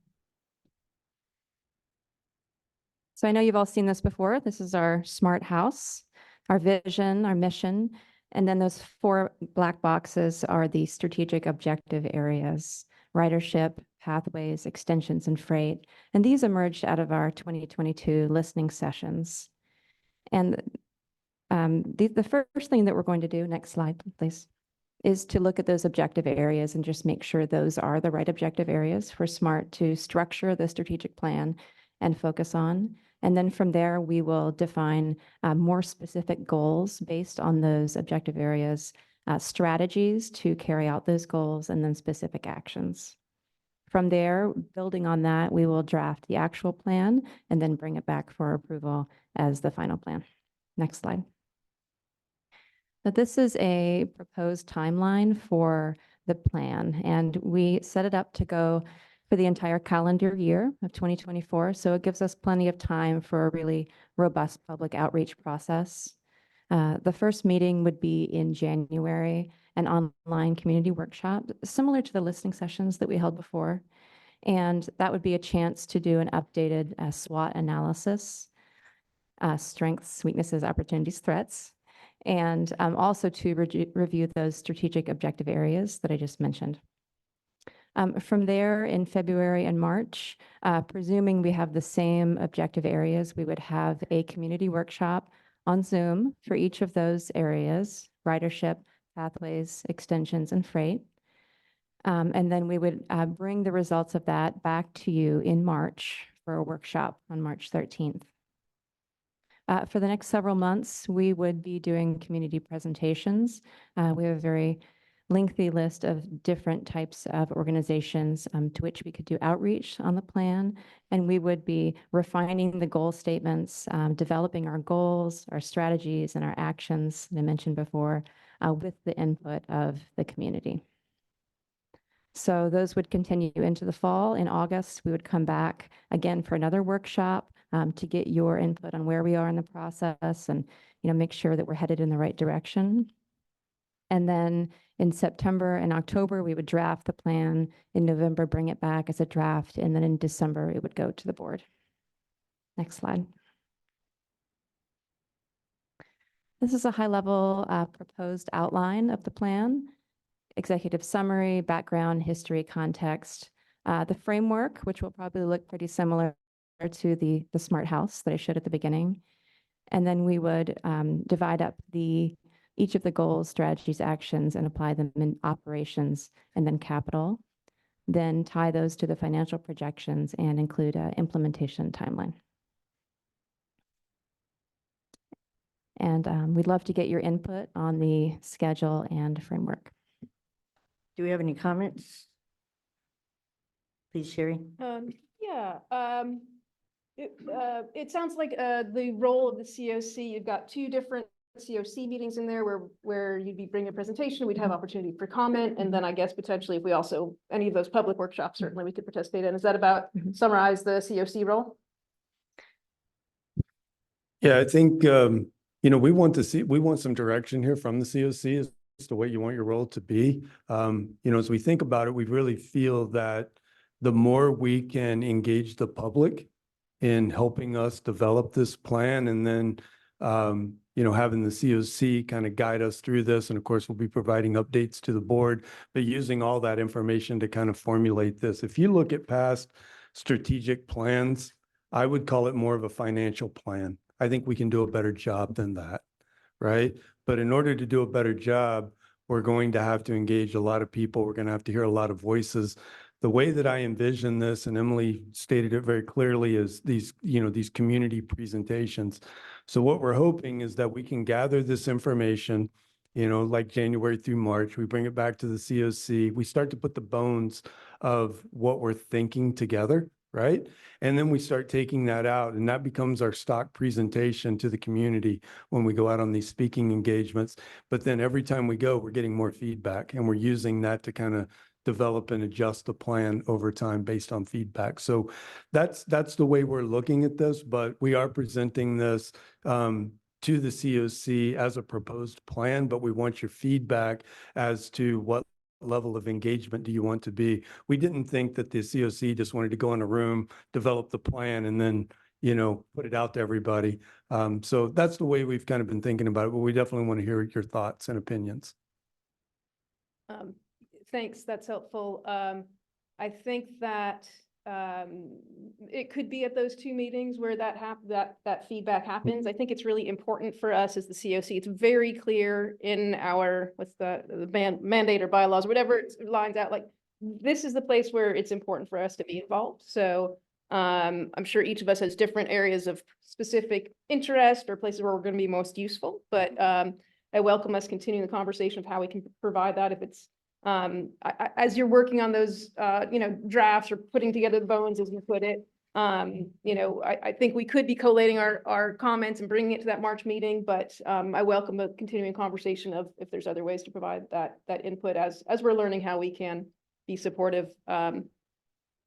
So I know you've all seen this before. This is our SMART house, our vision, our mission, and then those 4 black boxes are the strategic objective areas: ridership, pathways, extensions, and freight. And these emerged out of our 2022 listening sessions. And the first thing that we're going to do, next slide, please, is to look at those objective areas and just make sure those are the right objective areas for SMART to structure the strategic plan and focus on. And then from there, we will define more specific goals based on those objective areas, strategies to carry out those goals, and then specific actions. From there, building on that, we will draft the actual plan and then bring it back for approval as the final plan. Next slide. Now, this is a proposed timeline for the plan, and we set it up to go for the entire calendar year of 2024. So it gives us plenty of time for a really robust public outreach process. The first meeting would be in January, an online community workshop, similar to the listening sessions that we held before. And that would be a chance to do an updated SWOT analysis, strengths, weaknesses, opportunities, threats, and also to review those strategic objective areas that I just mentioned. From there, in February and March, presuming we have the same objective areas, we would have a community workshop on Zoom for each of those areas: ridership, pathways, extensions, and freight. And then we would bring the results of that back to you in March for a workshop on March 13th. For the next several months, we would be doing community presentations. We have a very lengthy list of different types of organizations to which we could do outreach on the plan. And we would be refining the goal statements, developing our goals, our strategies, and our actions that I mentioned before with the input of the community. So those would continue into the fall. In August, we would come back again for another workshop to get your input on where we are in the process and make sure that we're headed in the right direction. And then in September and October, we would draft the plan. In November, bring it back as a draft. And then in December, it would go to the board. Next slide. This is a high-level proposed outline of the plan: executive summary, background, history, context, the framework, which will probably look pretty similar to the SMART house that I showed at the beginning. And then we would divide up each of the goals, strategies, actions, and apply them in operations and then capital. Then tie those to the financial projections and include an implementation timeline. And we'd love to get your input on the schedule and framework. Do we have any comments? Please, Sherry. It sounds like the role of the COC, you've got two different COC meetings in there where you'd be bringing a presentation, we'd have opportunity for comment, and then I guess potentially if we also, any of those public workshops, certainly we could participate in. Is that about summarize the COC role? Yeah, I think, we want some direction here from the COC as to what you want your role to be. As we think about it, we really feel that the more we can engage the public in helping us develop this plan, and then, having the COC kind of guide us through this. And of course, we'll be providing updates to the board, but using all that information to kind of formulate this. If you look at past strategic plans, I would call it more of a financial plan. I think we can do a better job than that, right? But in order to do a better job, we're going to have to engage a lot of people. We're going to have to hear a lot of voices. The way that I envision this, and Emily stated it very clearly, is these community presentations. So what we're hoping is that we can gather this information, like January through March, we bring it back to the COC, we start to put the bones of what we're thinking together, right? And then we start taking that out, and that becomes our stock presentation to the community when we go out on these speaking engagements. But then every time we go, we're getting more feedback, and we're using that to kind of develop and adjust the plan over time based on feedback. So that's the way we're looking at this, but we are presenting this to the COC as a proposed plan, but we want your feedback as to what level of engagement do you want to be. We didn't think that the COC just wanted to go in a room, develop the plan, and then put it out to everybody. So that's the way we've kind of been thinking about it, but we definitely want to hear your thoughts and opinions. Thanks, that's helpful. I think that it could be at those two meetings where that feedback happens. I think it's really important for us as the COC. It's very clear in our, what's the mandate or bylaws, whatever it lines out, like, this is the place where it's important for us to be involved. So I'm sure each of us has different areas of specific interest or places where we're going to be most useful, but I welcome us continuing the conversation of how we can provide that if it's as you're working on those, drafts or putting together the bones, as you put it, I think we could be collating our comments and bringing it to that March meeting, but I welcome a continuing conversation of if there's other ways to provide that input as we're learning how we can be supportive.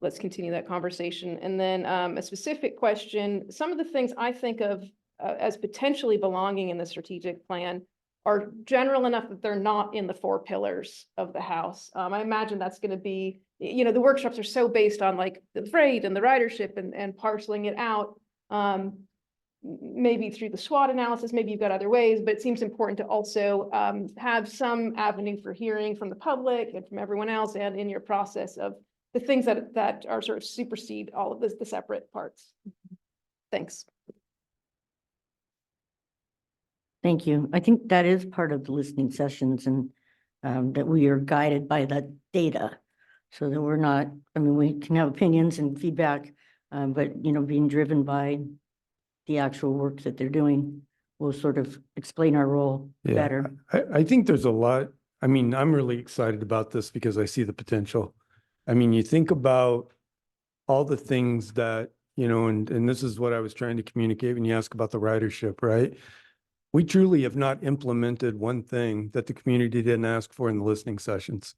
Let's continue that conversation. And then a specific question, some of the things I think of as potentially belonging in the strategic plan are general enough that they're not in the 4 pillars of the house. I imagine that's going to be, the workshops are so based on like the freight and the ridership and parceling it out. Maybe through the SWOT analysis, maybe you've got other ways, but it seems important to also have some avenue for hearing from the public and from everyone else, and in your process of the things that are sort of supersede all of the separate parts. Thanks. Thank you. I think that is part of the listening sessions, and that we are guided by that data. So that we're not, we can have opinions and feedback, but, being driven by the actual work that they're doing will sort of explain our role better. I think there's a lot. I'm really excited about this because I see the potential. You think about all the things that, and this is what I was trying to communicate when you ask about the ridership, right? We truly have not implemented one thing that the community didn't ask for in the listening sessions.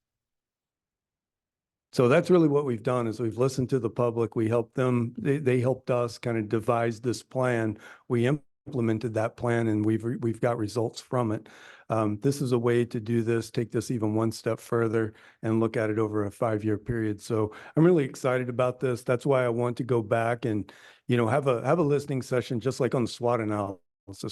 So that's really what we've done is we've listened to the public. We helped them. They helped us kind of devise this plan. We implemented that plan and we've got results from it. This is a way to do this, take this even one step further and look at it over a 5-year period. So I'm really excited about this. That's why I want to go back and, have a listening session just like on the SWOT analysis.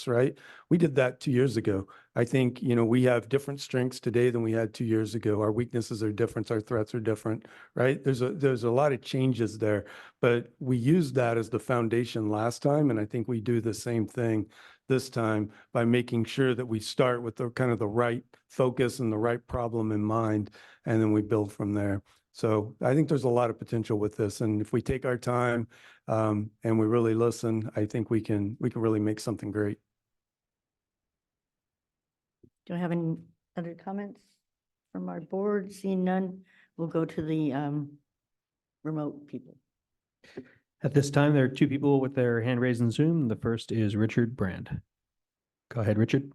Right? We did that 2 years ago. I think, we have different strengths today than we had 2 years ago. Our weaknesses are different. Our threats are different, right? There's a lot of changes there, but we used that as the foundation last time. And I think we do the same thing this time by making sure that we start with the kind of the right focus and the right problem in mind, and then we build from there. So I think there's a lot of potential with this. And if we take our time and we really listen, I think we can really make something great. Do I have any other comments from our board? Seeing none, we'll go to the remote people. At this time, there are 2 people with their hand raised in Zoom. The first is Richard Brand. Go ahead, Richard.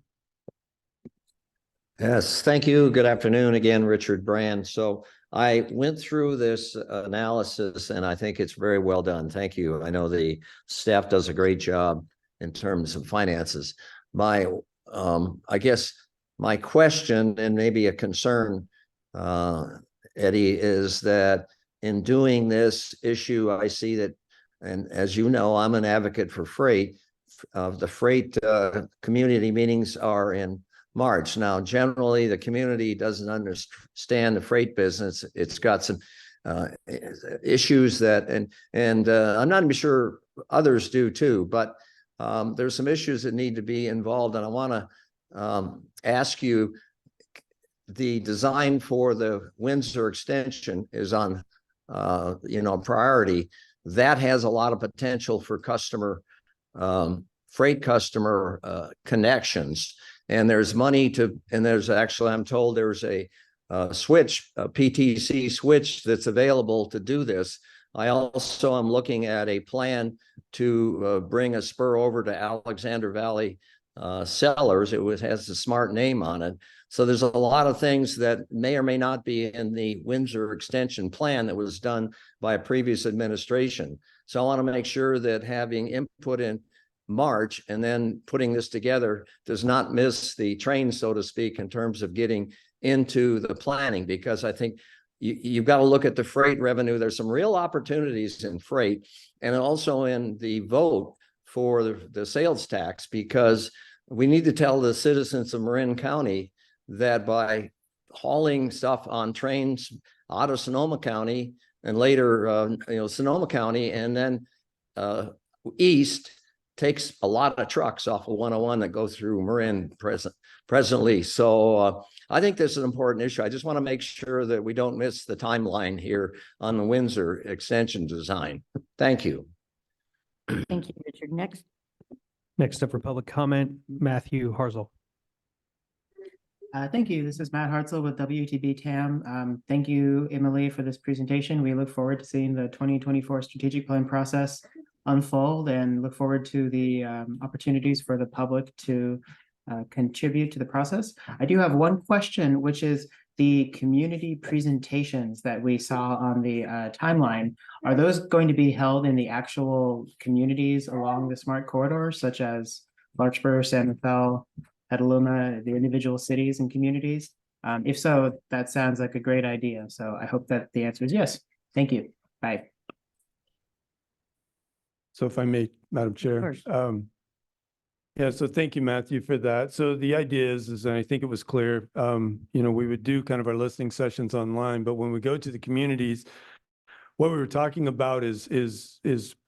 Yes, thank you. Good afternoon again, Richard Brand. So I went through this analysis and I think it's very well done. Thank you. I know the staff does a great job in terms of finances. I guess my question and maybe a concern, Eddie, is that in doing this issue, I see that, and as you know, I'm an advocate for freight. The freight community meetings are in March. Now, generally, the community doesn't understand the freight business. It's got some issues that, and I'm not even sure others do too, but there's some issues that need to be involved. And I want to ask you, the design for the Windsor extension is on, priority. That has a lot of potential for freight customer connections. And there's money and there's actually, I'm told there's a switch, a PTC switch that's available to do this. I also am looking at a plan to bring a spur over to Alexander Valley Cellars. It has a smart name on it. So there's a lot of things that may or may not be in the Windsor extension plan that was done by a previous administration. So I want to make sure that having input in March and then putting this together does not miss the train, so to speak, in terms of getting into the planning, because I think you've got to look at the freight revenue. There's some real opportunities in freight and also in the vote for the sales tax, because we need to tell the citizens of Marin County that by hauling stuff on trains out of Sonoma County, and later, Sonoma County, and then east takes a lot of trucks off of 101 that go through Marin presently. So I think this is an important issue. I just want to make sure that we don't miss the timeline here on the Windsor extension design. Thank you. Thank you, Richard. Next. Next up for public comment, Matthew Harzel. Thank you. This is Matt Hartzell with WTB TAM. Thank you, Emily, for this presentation. We look forward to seeing the 2024 strategic plan process unfold and look forward to the opportunities for the public to contribute to the process. I do have one question, which is the community presentations that we saw on the timeline. Are those going to be held in the actual communities along the smart corridor, such as Larkspur, San Rafael, Petaluma, the individual cities and communities? If so, that sounds like a great idea. So I hope that the answer is yes. Thank you. Bye. So if I may, Madam Chair. course. Yeah, so thank you, Matthew, for that. So the idea is, and I think it was clear, we would do kind of our listening sessions online, but when we go to the communities, what we were talking about is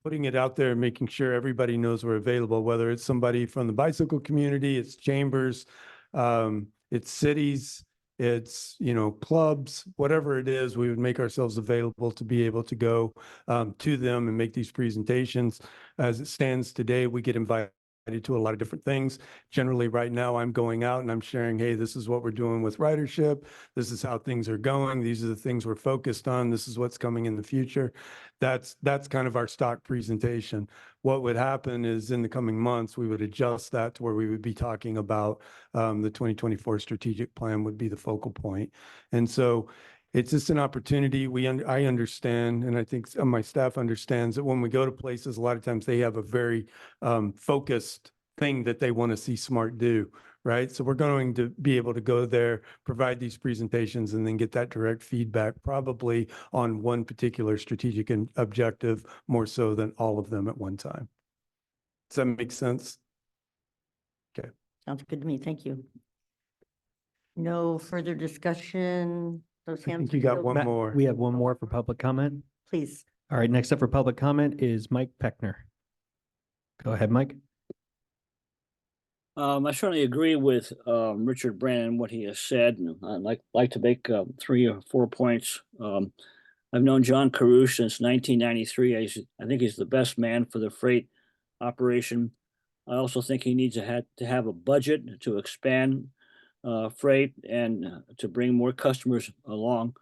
putting it out there and making sure everybody knows we're available, whether it's somebody from the bicycle community, it's chambers, it's cities, it's, clubs, whatever it is, we would make ourselves available to be able to go to them and make these presentations. As it stands today, we get invited to a lot of different things. Generally, right now, I'm going out and I'm sharing, hey, this is what we're doing with ridership. This is how things are going. These are the things we're focused on. This is what's coming in the future. That's kind of our stock presentation. What would happen is in the coming months, we would adjust that to where we would be talking about the 2024 strategic plan would be the focal point. And so it's just an opportunity. I understand, and I think some of my staff understands that when we go to places, a lot of times they have a very focused thing that they want to see SMART do, right? So we're going to be able to go there, provide these presentations, and then get that direct feedback, probably on one particular strategic objective, more so than all of them at one time. Does that make sense? Okay. Sounds good to me. Thank you. No further discussion. Those I hands think you are got still- one more. We have one more for public comment. Please. All right, next up for public comment is Mike Peckner. Go ahead, Mike. I certainly agree with Richard Brand, what he has said, and I'd like to make 3 or 4 points. I've known John Carouche since 1993. I think he's the best man for the freight operation. I also think he needs to have a budget to expand freight and to bring more customers along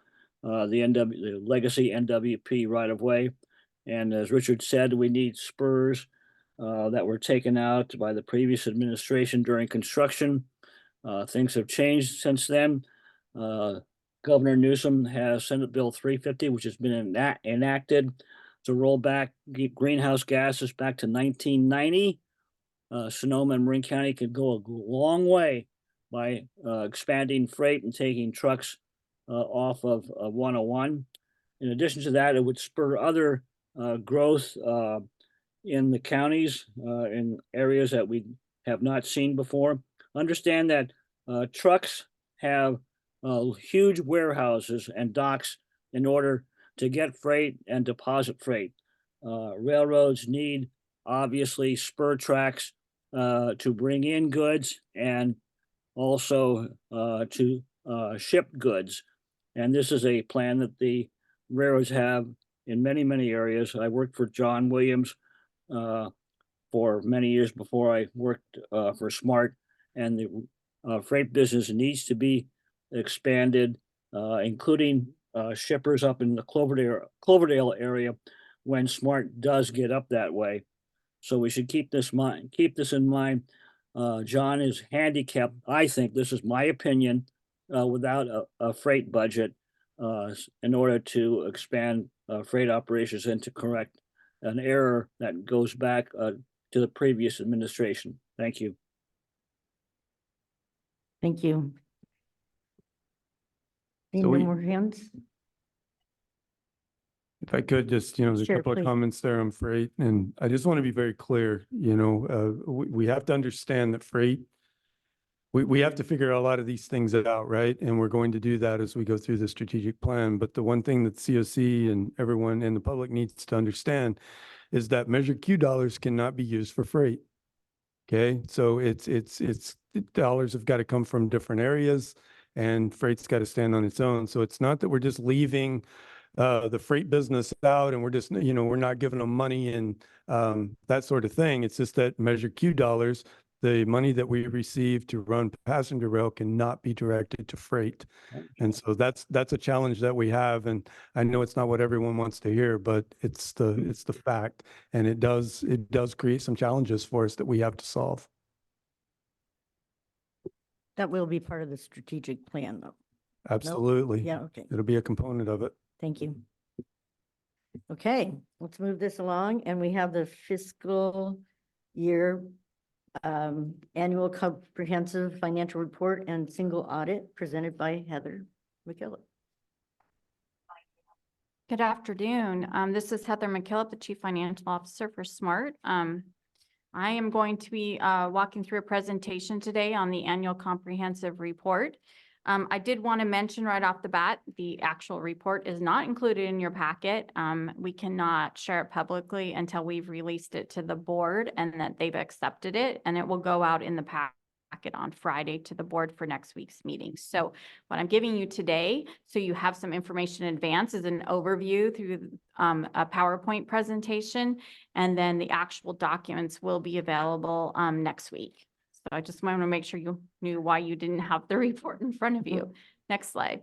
the legacy NWP right of way. And as Richard said, we need spurs that were taken out by the previous administration during construction. Things have changed since then. Governor Newsom has Senate Bill 350, which has been enacted to roll back greenhouse gases back to 1990. Sonoma and Marin County could go a long way by expanding freight and taking trucks off of 101. In addition to that, it would spur other growth in the counties, in areas that we have not seen before. Understand that trucks have huge warehouses and docks in order to get freight and deposit freight. Railroads need, obviously, spur tracks to bring in goods and also to ship goods. And this is a plan that the railroads have in many, many areas. I worked for John Williams for many years before I worked for SMART, and the freight business needs to be expanded, including shippers up in the Cloverdale area when SMART does get up that way. So we should keep this in mind. John is handicapped, I think, this is my opinion, without a freight budget in order to expand freight operations and to correct an error that goes back to the previous administration. Thank you. Thank you. Any So more hands? If I could just, there's a Sure, couple please. of comments there on freight, and I just want to be very clear, we have to understand that freight we have to figure a lot of these things out, right? And we're going to do that as we go through the strategic plan. But the one thing that COC and everyone in the public needs to understand is that Measure Q dollars cannot be used for freight. Okay, so it's dollars have got to come from different areas, and freight's got to stand on its own. So it's not that we're just leaving the freight business out and we're just, we're not giving them money and that sort of thing. It's just that Measure Q dollars, the money that we receive to run passenger rail cannot be directed to freight. And so that's a challenge that we have. And I know it's not what everyone wants to hear, but it's the fact. And it does create some challenges for us that we have to solve. That will be part of the strategic plan, though. Absolutely. Yeah, okay. It'll be a component of it. Thank you. Okay, let's move this along, and we have the fiscal year annual comprehensive financial report and single audit presented by Heather McKillop. Good afternoon. This is Heather McKillop, the Chief Financial Officer for SMART. I am going to be walking through a presentation today on the annual comprehensive report. I did want to mention right off the bat, the actual report is not included in your packet. We cannot share it publicly until we've released it to the board and that they've accepted it, and it will go out in the packet on Friday to the board for next week's meeting. So what I'm giving you today, so you have some information in advance, is an overview through a PowerPoint presentation, and then the actual documents will be available next week. So I just want to make sure you knew why you didn't have the report in front of you. Next slide.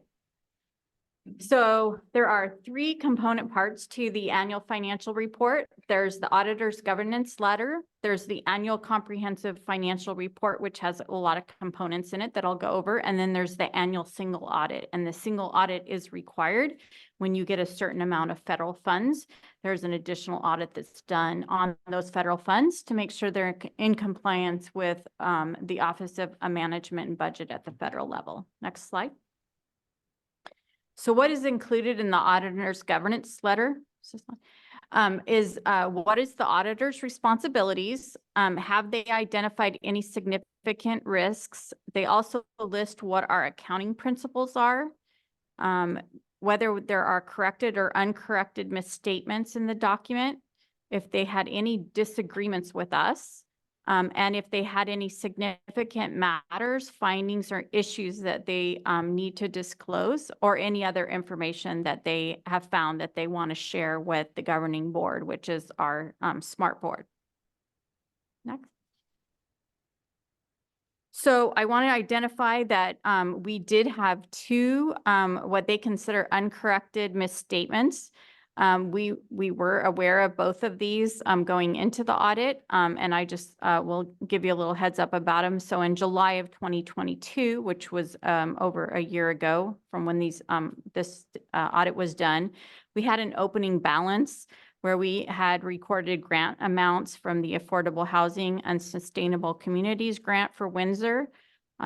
So there are three component parts to the annual financial report. There's the auditor's governance letter. There's the annual comprehensive financial report, which has a lot of components in it that I'll go over. And then there's the annual single audit. And the single audit is required when you get a certain amount of federal funds. There's an additional audit that's done on those federal funds to make sure they're in compliance with the Office of Management and Budget at the federal level. Next slide. So what is included in the auditor's governance letter is what is the auditor's responsibilities? Have they identified any significant risks? They also list what our accounting principles are, whether there are corrected or uncorrected misstatements in the document, if they had any disagreements with us, and if they had any significant matters, findings, or issues that they need to disclose, or any other information that they have found that they want to share with the governing board, which is our SMART board. Next. So I want to identify that we did have two what they consider uncorrected misstatements. We were aware of both of these going into the audit, and I just will give you a little heads up about them. So in July of 2022, which was over a year ago from when this audit was done, we had an opening balance where we had recorded grant amounts from the Affordable Housing and Sustainable Communities Grant for Windsor.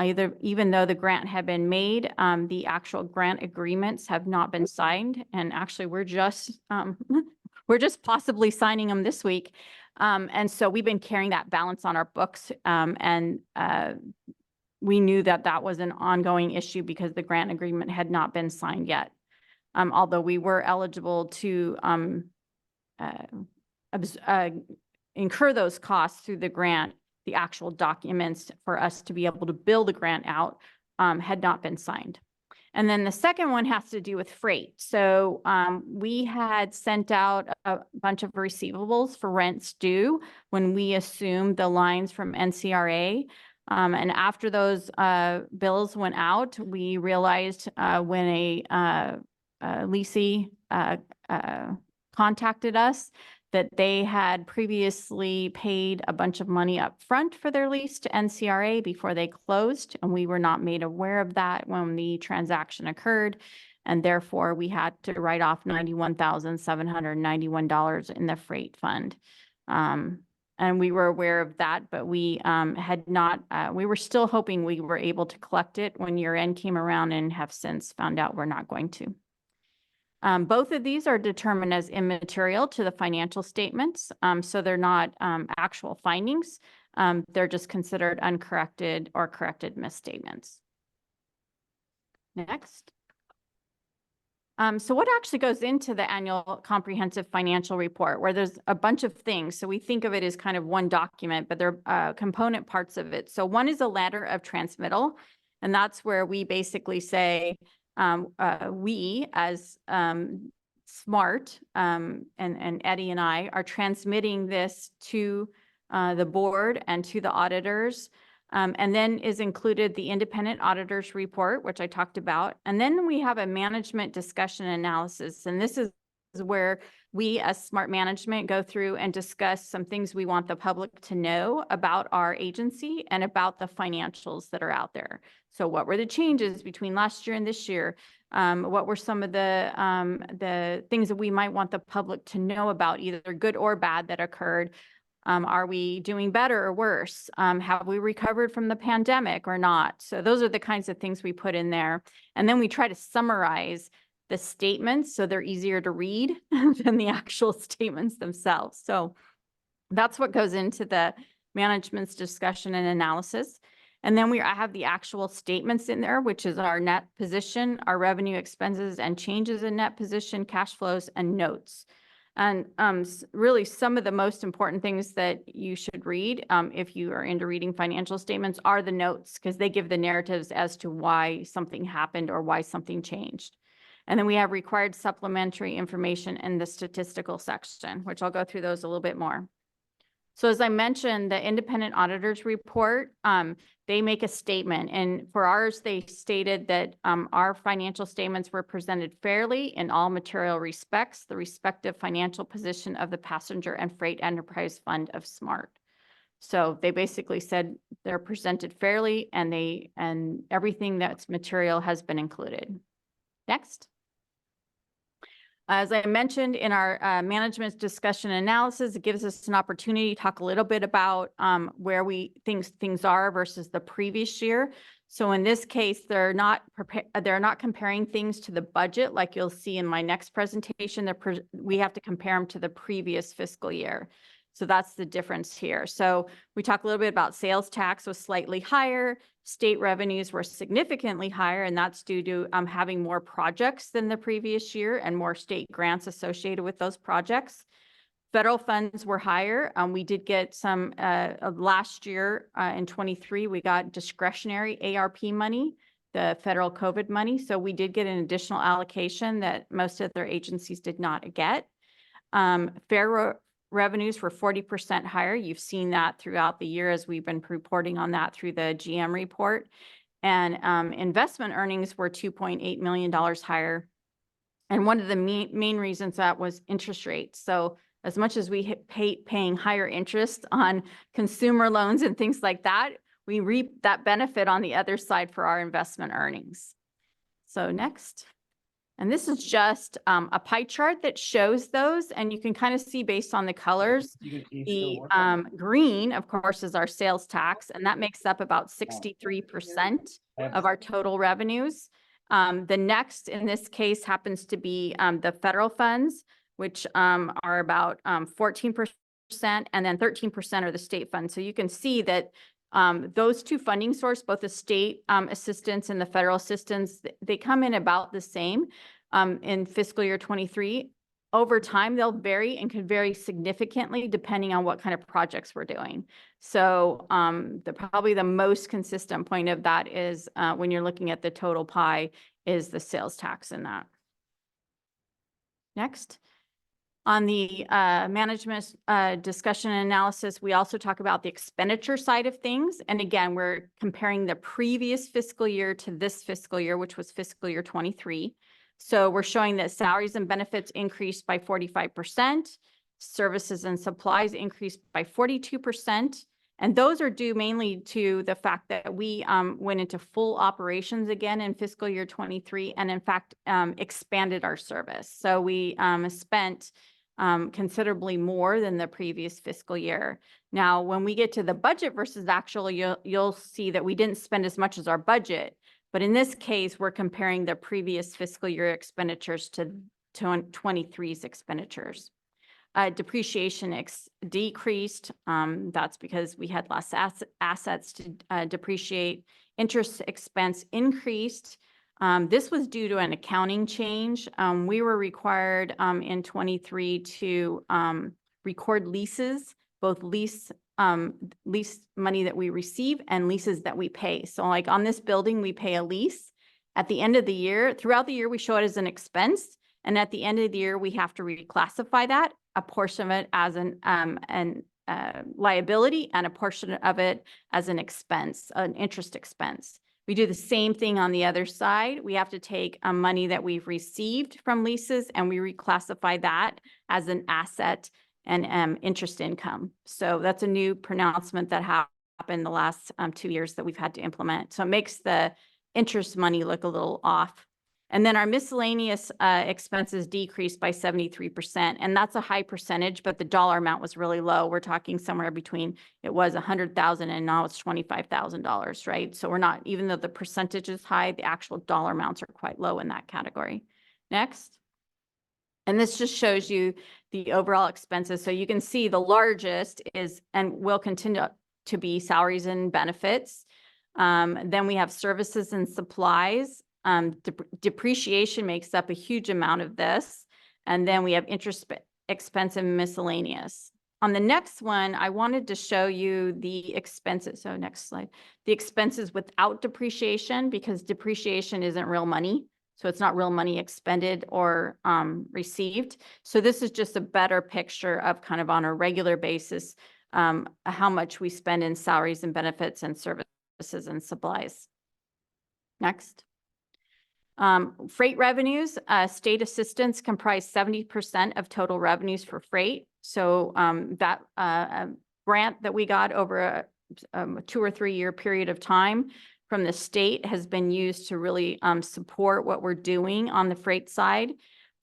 Even though the grant had been made, the actual grant agreements have not been signed. And actually, we're just possibly signing them this week. And so we've been carrying that balance on our books. And we knew that that was an ongoing issue because the grant agreement had not been signed yet. Although we were eligible to incur those costs through the grant, the actual documents for us to be able to bill the grant out had not been signed. And then the second one has to do with freight. So we had sent out a bunch of receivables for rents due when we assumed the lines from NCRA. And after those bills went out, we realized when a leasee contacted us that they had previously paid a bunch of money up front for their lease to NCRA before they closed, and we were not made aware of that when the transaction occurred, and therefore we had to write off $91,791 in the freight fund. And we were aware of that, but we had not, we were still hoping we were able to collect it when year end came around, and have since found out we're not going to. Both of these are determined as immaterial to the financial statements, so they're not actual findings. They're just considered uncorrected or corrected misstatements. Next. So what actually goes into the annual comprehensive financial report, where there's a bunch of things? So we think of it as kind of one document, but there are component parts of it. So one is a letter of transmittal, and that's where we basically say, we as SMART and Eddie and I are transmitting this to the board and to the auditors. And then is included the independent auditor's report, which I talked about. And then we have a management discussion analysis. And this is where we as SMART management go through and discuss some things we want the public to know about our agency and about the financials that are out there. So what were the changes between last year and this year? What were some of the things that we might want the public to know about, either good or bad, that occurred? Are we doing better or worse? Have we recovered from the pandemic or not? So those are the kinds of things we put in there. And then we try to summarize the statements so they're easier to read than the actual statements themselves. So that's what goes into the management's discussion and analysis. And then I have the actual statements in there, which is our net position, our revenue, expenses, and changes in net position, cash flows, and notes. And really some of the most important things that you should read if you are into reading financial statements are the notes, because they give the narratives as to why something happened or why something changed. And then we have required supplementary information in the statistical section, which I'll go through those a little bit more. So as I mentioned, the independent auditors report, they make a statement, and for ours, they stated that our financial statements were presented fairly in all material respects, the respective financial position of the passenger and freight enterprise fund of SMART. So they basically said they're presented fairly, and everything that's material has been included. Next. As I mentioned in our management discussion analysis, it gives us an opportunity to talk a little bit about where we think things are versus the previous year. So in this case, they're not comparing things to the budget like you'll see in my next presentation. We have to compare them to the previous fiscal year. So that's the difference here. So we talk a little bit about sales tax was slightly higher. State revenues were significantly higher, and that's due to having more projects than the previous year and more state grants associated with those projects. Federal funds were higher. We did get some last year in 23, we got discretionary ARP money, the federal COVID money. So we did get an additional allocation that most of their agencies did not get. Fair revenues were 40% higher. You've seen that throughout the year as we've been reporting on that through the GM report. And investment earnings were $2.8 million higher. And one of the main reasons that was interest rates. So as much as we paying higher interest on consumer loans and things like that, we reap that benefit on the other side for our investment earnings. So next. And this is just a pie chart that shows those, and you can kind of see based on the colors. The green, of course, is our sales tax, and that makes up about 63% of our total revenues. The next in this case happens to be the federal funds, which are about 14%, and then 13% are the state funds. So you can see that those two funding sources, both the state assistance and the federal assistance, they come in about the same in fiscal year 23. Over time, they'll vary and could vary significantly depending on what kind of projects we're doing. So probably the most consistent point of that is when you're looking at the total pie is the sales tax in that. Next. On the management discussion and analysis, we also talk about the expenditure side of things. And again, we're comparing the previous fiscal year to this fiscal year, which was fiscal year 23. So we're showing that salaries and benefits increased by 45%, services and supplies increased by 42%. And those are due mainly to the fact that we went into full operations again in fiscal year 23, and in fact, expanded our service. So we spent considerably more than the previous fiscal year. Now, when we get to the budget versus actual, you'll see that we didn't spend as much as our budget. But in this case, we're comparing the previous fiscal year expenditures to 23's expenditures. Depreciation decreased. That's because we had less assets to depreciate. Interest expense increased. This was due to an accounting change. We were required in 23 to record leases, both lease money that we receive and leases that we pay. So like on this building, we pay a lease. At the end of the year, throughout the year, we show it as an expense. And at the end of the year, we have to reclassify that, a portion of it as an liability and a portion of it as an expense, an interest expense. We do the same thing on the other side. We have to take money that we've received from leases and we reclassify that as an asset and interest income. So that's a new pronouncement that happened the last 2 years that we've had to implement. So it makes the interest money look a little off. And then our miscellaneous expenses decreased by 73%. And that's a high percentage, but the dollar amount was really low. We're talking somewhere between, it was $100,000 and now it's $25,000, right? So we're not, even though the percentage is high, the actual dollar amounts are quite low in that category. Next. And this just shows you the overall expenses. So you can see the largest is, and will continue to be, salaries and benefits. Then we have services and supplies. Depreciation makes up a huge amount of this. And then we have interest expense and miscellaneous. On the next one, I wanted to show you the expenses. So next slide, the expenses without depreciation, because depreciation isn't real money. So it's not real money expended or received. So this is just a better picture of kind of on a regular basis, how much we spend in salaries and benefits and services and supplies. Next. Freight revenues, state assistance comprise 70% of total revenues for freight. So that grant that we got over a 2 or 3 year period of time from the state has been used to really support what we're doing on the freight side.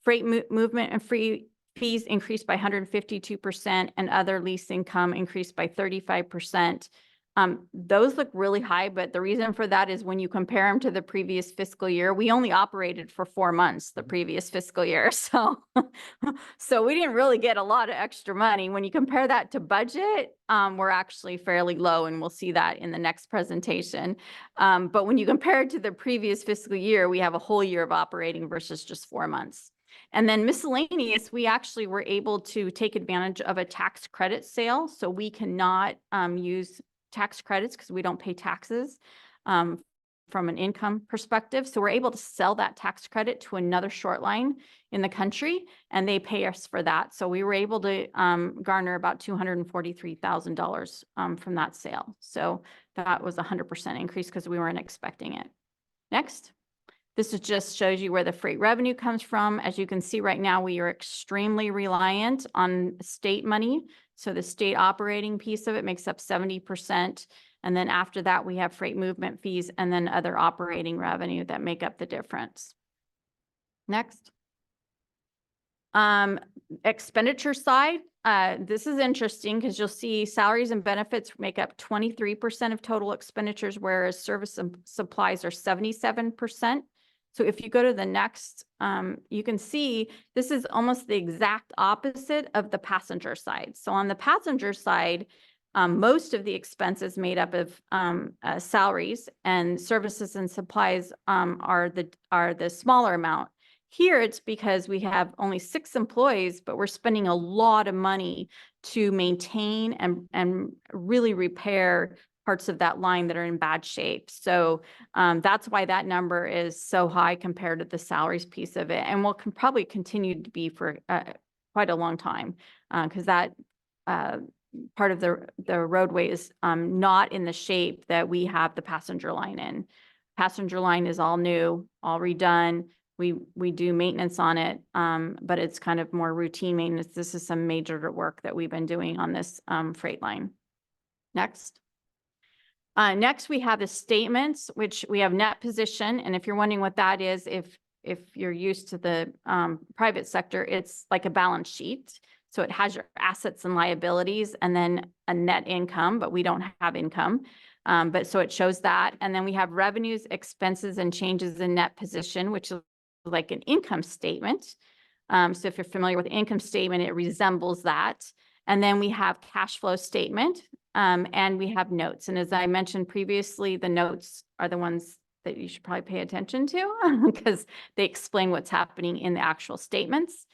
Freight movement and free fees increased by 152% and other lease income increased by 35%. Those look really high, but the reason for that is when you compare them to the previous fiscal year, we only operated for 4 months the previous fiscal year. So we didn't really get a lot of extra money. When you compare that to budget, we're actually fairly low, and we'll see that in the next presentation. But when you compare it to the previous fiscal year, we have a whole year of operating versus just 4 months. And then miscellaneous, we actually were able to take advantage of a tax credit sale. So we cannot use tax credits because we don't pay taxes from an income perspective. So we're able to sell that tax credit to another short line in the country, and they pay us for that. So we were able to garner about $243,000 from that sale. So that was a 100% increase because we weren't expecting it. Next. This is just shows you where the freight revenue comes from. As you can see right now, we are extremely reliant on state money. So the state operating piece of it makes up 70%. And then after that, we have freight movement fees and then other operating revenue that make up the difference. Next. Expenditure side. This is interesting because you'll see salaries and benefits make up 23% of total expenditures, whereas service and supplies are 77%. So if you go to the next, you can see this is almost the exact opposite of the passenger side. So on the passenger side, most of the expenses made up of salaries, and services and supplies are the smaller amount. Here it's because we have only 6 employees, but we're spending a lot of money to maintain and really repair parts of that line that are in bad shape. So that's why that number is so high compared to the salaries piece of it, and will probably continue to be for quite a long time because that part of the roadway is not in the shape that we have the passenger line in. Passenger line is all new, all redone. We do maintenance on it, but it's kind of more routine maintenance. This is some major work that we've been doing on this freight line. Next. Next, we have the statements, which we have net position. And if you're wondering what that is, if you're used to the private sector, it's like a balance sheet. So it has your assets and liabilities and then a net income, but we don't have income. But so it shows that. And then we have revenues, expenses, and changes in net position, which is like an income statement. So if you're familiar with income statement, it resembles that. And then we have cash flow statement, and we have notes. And as I mentioned previously, the notes are the ones that you should probably pay attention to because they explain what's happening in the actual statements.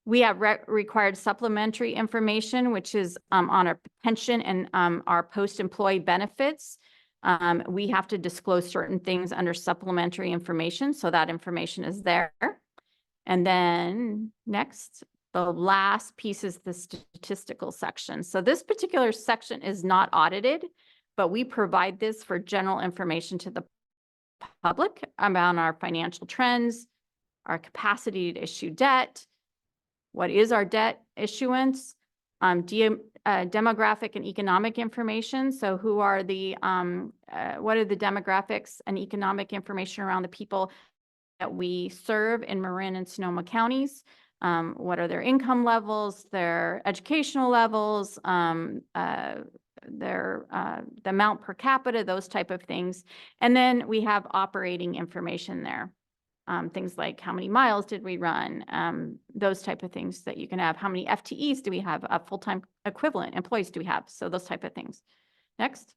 We have required supplementary information, which is on our pension and our post-employee benefits. We have to disclose certain things under supplementary information, so that information is there. And then next, the last piece is the statistical section. So this particular section is not audited, but we provide this for general information to the public about our financial trends, our capacity to issue debt, what is our debt issuance, demographic and economic information. So who are the, what are the demographics and economic information around the people that we serve in Marin and Sonoma counties? What are their income levels, their educational levels, the amount per capita, those type of things. And then we have operating information there. Things like how many miles did we run, those type of things that you can have. How many FTEs do we have, full-time equivalent employees do we have? So those type of things. Next.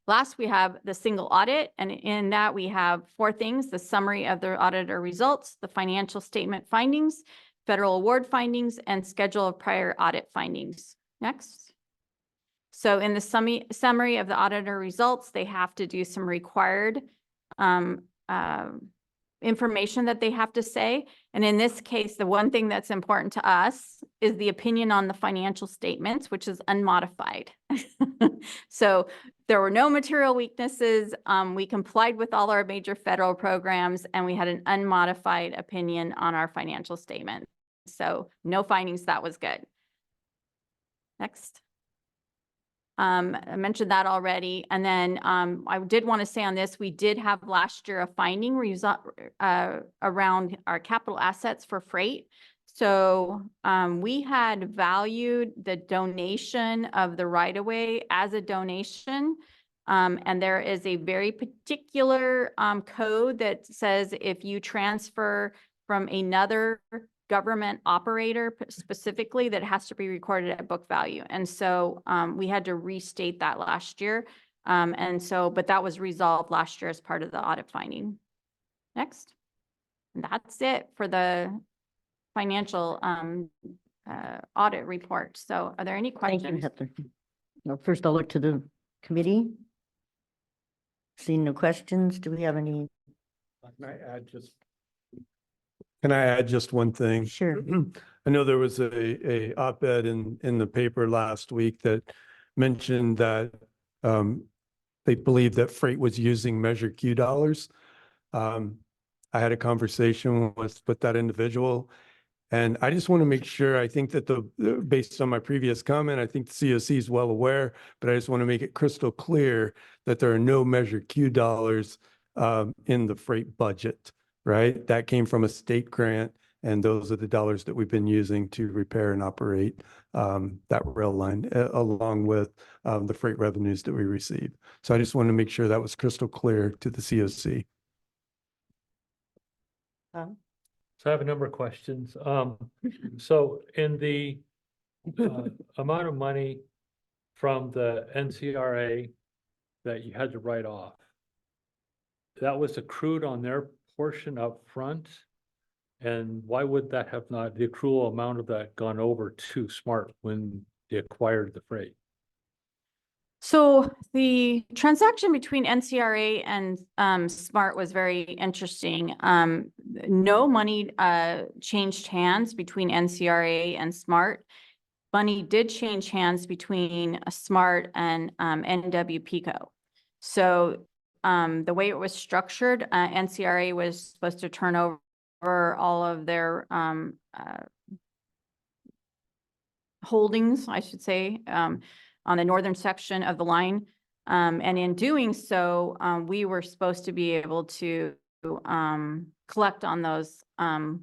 Last, we have the single audit, and in that we have 4 things: the summary of the auditor results, the financial statement findings, federal award findings, and schedule of prior audit findings. Next. So in the summary of the auditor results, they have to do some required information that they have to say. And in this case, the one thing that's important to us is the opinion on the financial statements, which is unmodified. So there were no material weaknesses. We complied with all our major federal programs, and we had an unmodified opinion on our financial statement. So no findings, that was good. Next. I mentioned that already. And then I did want to say on this, we did have last year a finding result around our capital assets for freight. So we had valued the donation of the right-of-way as a donation. And there is a very particular code that says if you transfer from another government operator specifically, that has to be recorded at book value. And so we had to restate that last year. But that was resolved last year as part of the audit finding. Next. And that's it for the financial audit report. So are there any questions? Thank you, Heather. Well, first I'll look to the committee. Seeing no questions, do we have any? Can I add just one thing? Sure. I know there was a op-ed in the paper last week that mentioned that they believe that freight was using Measure Q dollars. I had a conversation with that individual, and I just want to make sure, I think that based on my previous comment, I think the COC is well aware, but I just want to make it crystal clear that there are no Measure Q dollars in the freight budget. Right? That came from a state grant, and those are the dollars that we've been using to repair and operate that rail line, along with the freight revenues that we receive. So I just want to make sure that was crystal clear to the COC. So I have a number of questions. So in the amount of money from the NCRA that you had to write off, that was accrued on their portion up front, and why would that have not, the accrual amount of that, gone over to SMART when they acquired the freight? So the transaction between NCRA and SMART was very interesting. No money changed hands between NCRA and SMART. Money did change hands between SMART and NWPCO. So the way it was structured, NCRA was supposed to turn over all of their holdings, I should say, on the northern section of the line. And in doing so, we were supposed to be able to collect on those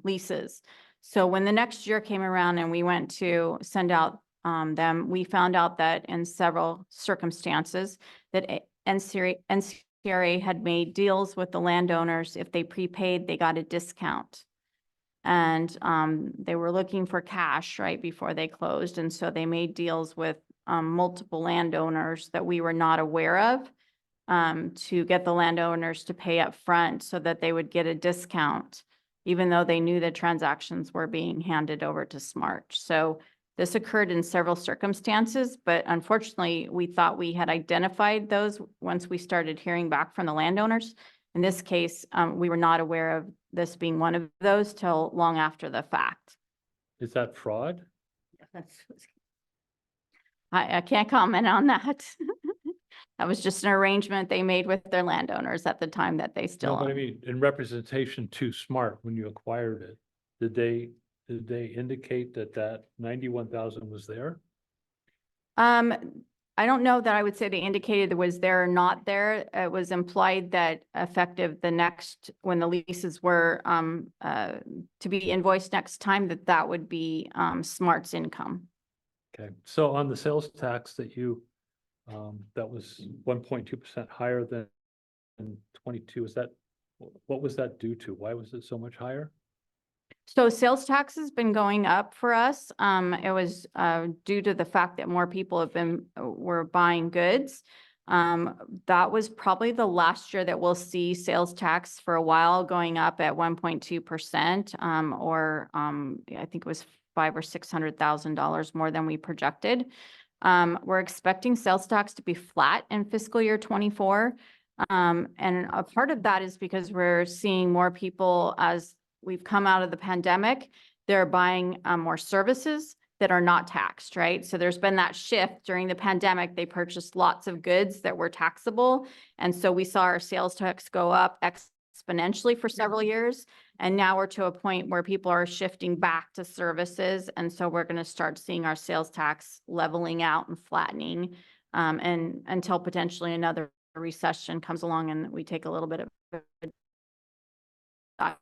leases. So when the next year came around and we went to send out them, we found out that in several circumstances that NCRA had made deals with the landowners. If they prepaid, they got a discount. And they were looking for cash right before they closed. And so they made deals with multiple landowners that we were not aware of to get the landowners to pay up front so that they would get a discount, even though they knew the transactions were being handed over to Smart. So this occurred in several circumstances, but unfortunately, we thought we had identified those once we started hearing back from the landowners. In this case, we were not aware of this being one of those till long after the fact. Is that fraud? I can't comment on that. That was just an arrangement they made with their landowners at the time that they still No, but I own. mean, in representation to Smart, when you acquired it, did they indicate that 91,000 was there? I don't know that I would say they indicated it was there or not there. It was implied that effective when the leases were to be invoiced next time, that would be Smart's income. Okay, so on the sales tax that that was 1.2% higher than 22, what was that due to? Why was it so much higher? So sales tax has been going up for us. It was due to the fact that more people were buying goods. That was probably the last year that we'll see sales tax for a while going up at 1.2%, or I think it was $500,000 or $600,000 more than we projected. We're expecting sales tax to be flat in fiscal year 24. And a part of that is because we're seeing more people as we've come out of the pandemic, they're buying more services that are not taxed, right? So there's been that shift during the pandemic. They purchased lots of goods that were taxable. And so we saw our sales tax go up exponentially for several years. And now we're to a point where people are shifting back to services. And so we're going to start seeing our sales tax leveling out and flattening, and until potentially another recession comes along and we take a little bit of a dive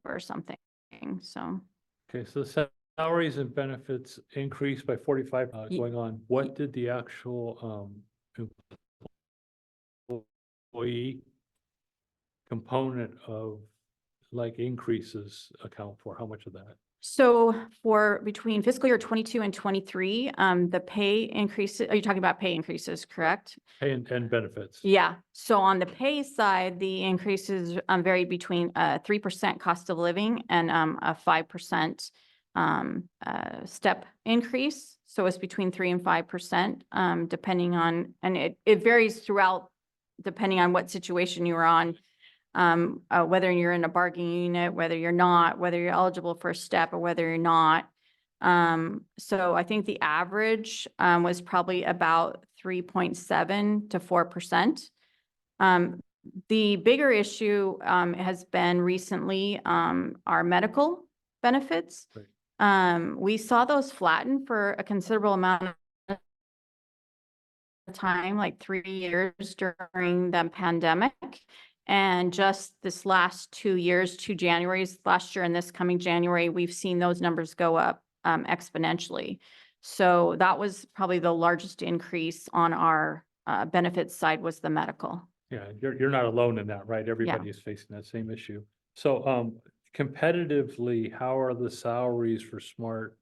or something. So. Okay, so salaries and benefits increased by 45 going on. What did the actual employee component of like increases account for? How much of that? So for between fiscal year 22 and 23, the pay increases, are you talking about pay increases, correct? Pay and benefits. Yeah. So on the pay side, the increases varied between 3% cost of living and a 5% step increase. So it's between 3 and 5%, depending on, and it varies throughout, depending on what situation you were on. Whether you're in a bargaining unit, whether you're not, whether you're eligible for a step or whether you're not. So I think the average was probably about 3.7 to 4%. The bigger issue has been recently our medical benefits. Right. We saw those flatten for a considerable amount of time, like 3 years during the pandemic. And just this last 2 years, 2 Januaries, last year and this coming January, we've seen those numbers go up exponentially. So that was probably the largest increase on our benefits side was the medical. Yeah, you're not alone in that, right? Everybody is facing that same issue. So competitively, how are the salaries for Smart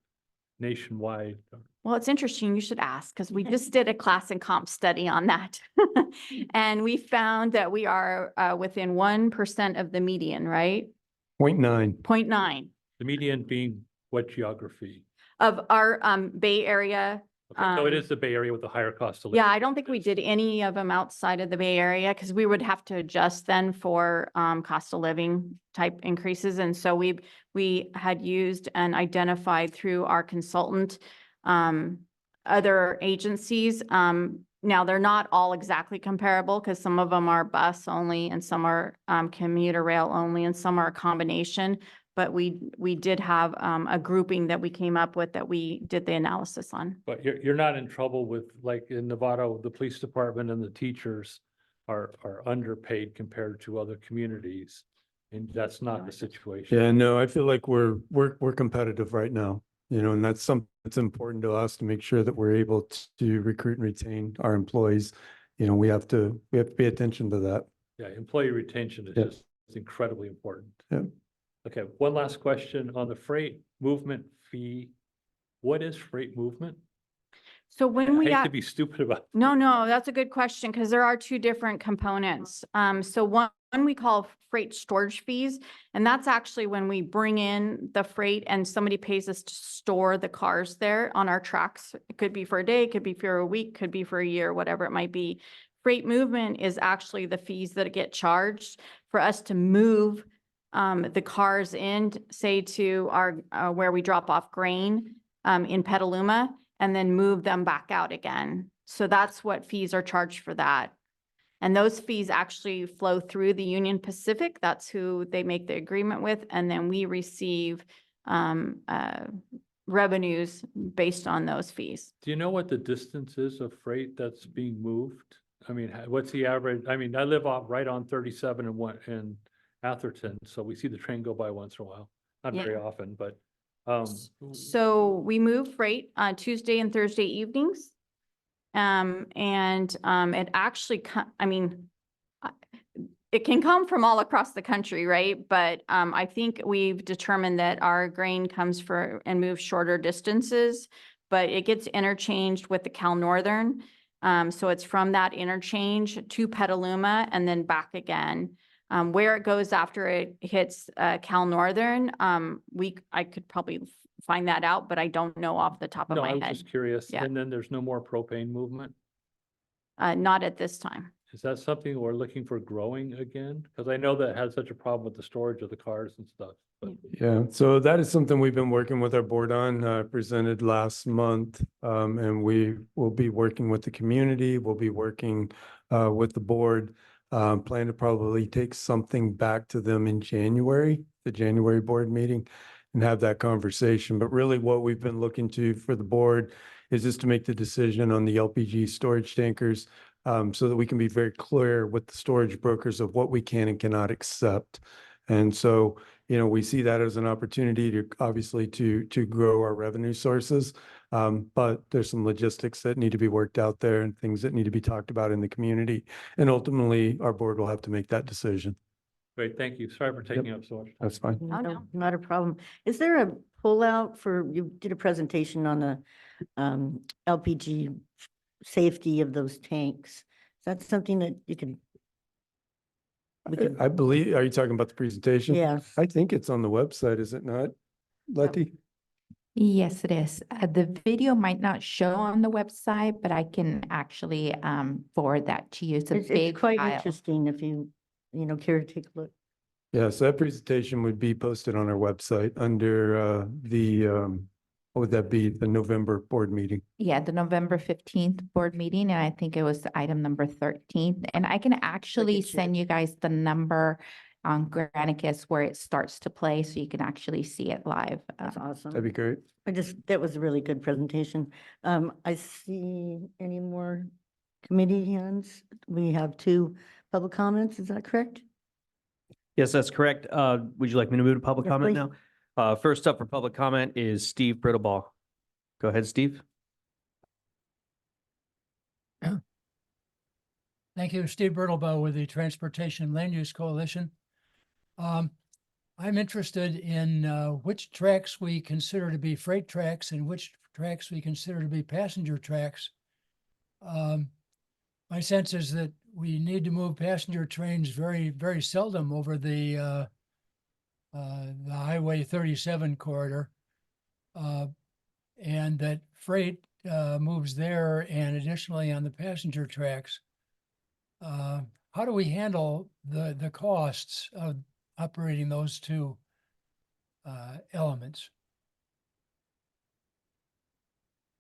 nationwide? Well, it's interesting. You should ask because we just did a class and comp study on that. And we found that we are within 1% of the median, right? 0.9. 0.9 The median being what geography? of our Bay Area. Okay, so it is the Bay Area with the higher cost of living. Yeah, I don't think we did any of them outside of the Bay Area because we would have to adjust then for cost of living type increases. And so we had used and identified through our consultant other agencies. Now they're not all exactly comparable because some of them are bus only and some are commuter rail only and some are a combination. But we did have a grouping that we came up with that we did the analysis on. But you're not in trouble with, like in Nevada, the police department and the teachers are underpaid compared to other communities. And that's not the situation. Yeah, no, I feel like we're competitive right now, and that's something that's important to us to make sure that we're able to recruit and retain our employees. We have to pay attention to that. Yeah, employee retention is Yeah. just incredibly important. Yeah. Okay, one last question on the freight movement fee. What is freight movement? So when I we hate got. to be stupid about. No, no, that's a good question because there are two different components. So one we call freight storage fees, and that's actually when we bring in the freight and somebody pays us to store the cars there on our tracks. It could be for a day, it could be for a week, could be for a year, whatever it might be. Freight movement is actually the fees that get charged for us to move the cars in, say to our where we drop off grain in Petaluma, and then move them back out again. So that's what fees are charged for that. And those fees actually flow through the Union Pacific. That's who they make the agreement with. And then we receive revenues based on those fees. Do you know what the distance is of freight that's being moved? I mean, what's the average? I mean, I live right on 37 in Atherton, so we see the train go by once in a while. Not very Yeah. often, but So we move freight on Tuesday and Thursday evenings. It actually, I mean, it can come from all across the country, right? But I think we've determined that our grain comes for and moves shorter distances, but it gets interchanged with the Cal Northern. So it's from that interchange to Petaluma and then back again. Where it goes after it hits Cal Northern, I could probably find that out, but I don't know off the top of no, my I was head. just curious. Yeah. And then there's no more propane movement. Not at this time. Is that something we're looking for growing again? Because I know that had such a problem with the storage of the cars and stuff, but. Yeah, so that is something we've been working with our board on, presented last month. And we will be working with the community, we'll be working with the board. Plan to probably take something back to them in January, the January board meeting, and have that conversation. But really what we've been looking to for the board is just to make the decision on the LPG storage tankers, so that we can be very clear with the storage brokers of what we can and cannot accept. And so, we see that as an opportunity to obviously to grow our revenue sources. But there's some logistics that need to be worked out there and things that need to be talked about in the community. And ultimately, our board will have to make that decision. Great, thank you. Sorry for taking up so much. That's fine. Oh, no. Not a problem. Is there a pullout you did a presentation on the LPG safety of those tanks? Is that something that you can? We can, I believe, are you talking about the presentation? yes. I think it's on the website, is it not, Letty? Yes, it is. The video might not show on the website, but I can actually forward that to you. It's a It's big quite file. interesting if you care to take a look. Yeah, so that presentation would be posted on our website under what would that be, the November board meeting? Yeah, the November 15th board meeting, and I think it was item number 13. And I can actually share. send you guys the number on Granicus where it starts to play, so you can actually see it live. That's awesome. That'd be great. That was a really good presentation. I see any more committee hands? We have 2 public comments, is that correct? Yes, that's correct. Would you like me to move to public Yes, comment please. now? First up for public comment is Steve Brittleball. Go ahead, Steve. Thank you, Steve Bertlbaugh with the Transportation and Land Use Coalition. I'm interested in which tracks we consider to be freight tracks and which tracks we consider to be passenger tracks. My sense is that we need to move passenger trains very, very seldom over the Highway 37 corridor, and that freight moves there and additionally on the passenger tracks. How do we handle the costs of operating those 2 elements?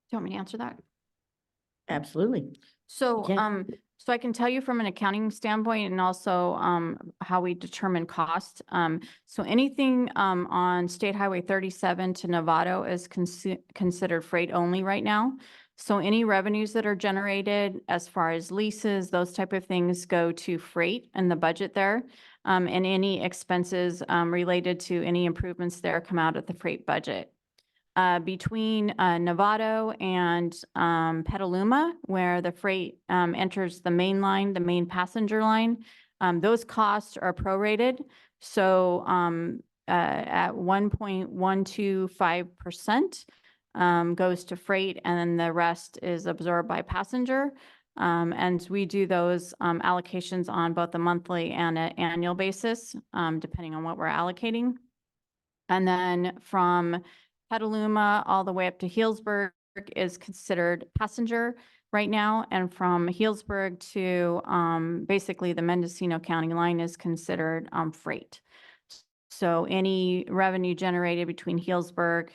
Do you want me to answer that? Absolutely. So, Yeah. so I can tell you from an accounting standpoint and also, how we determine cost. So anything, on State Highway 37 to Novato is considered freight only right now. So any revenues that are generated as far as leases, those type of things go to freight and the budget there. And any expenses, related to any improvements there come out of the freight budget. Between Novato and Petaluma, where the freight enters the main line, the main passenger line, those costs are prorated. So at 1.125% goes to freight, and then the rest is absorbed by passenger. And we do those allocations on both a monthly and an annual basis, depending on what we're allocating. And then from Petaluma all the way up to Healdsburg is considered passenger right now. And from Healdsburg to basically the Mendocino County line is considered freight. So any revenue generated between Healdsburg,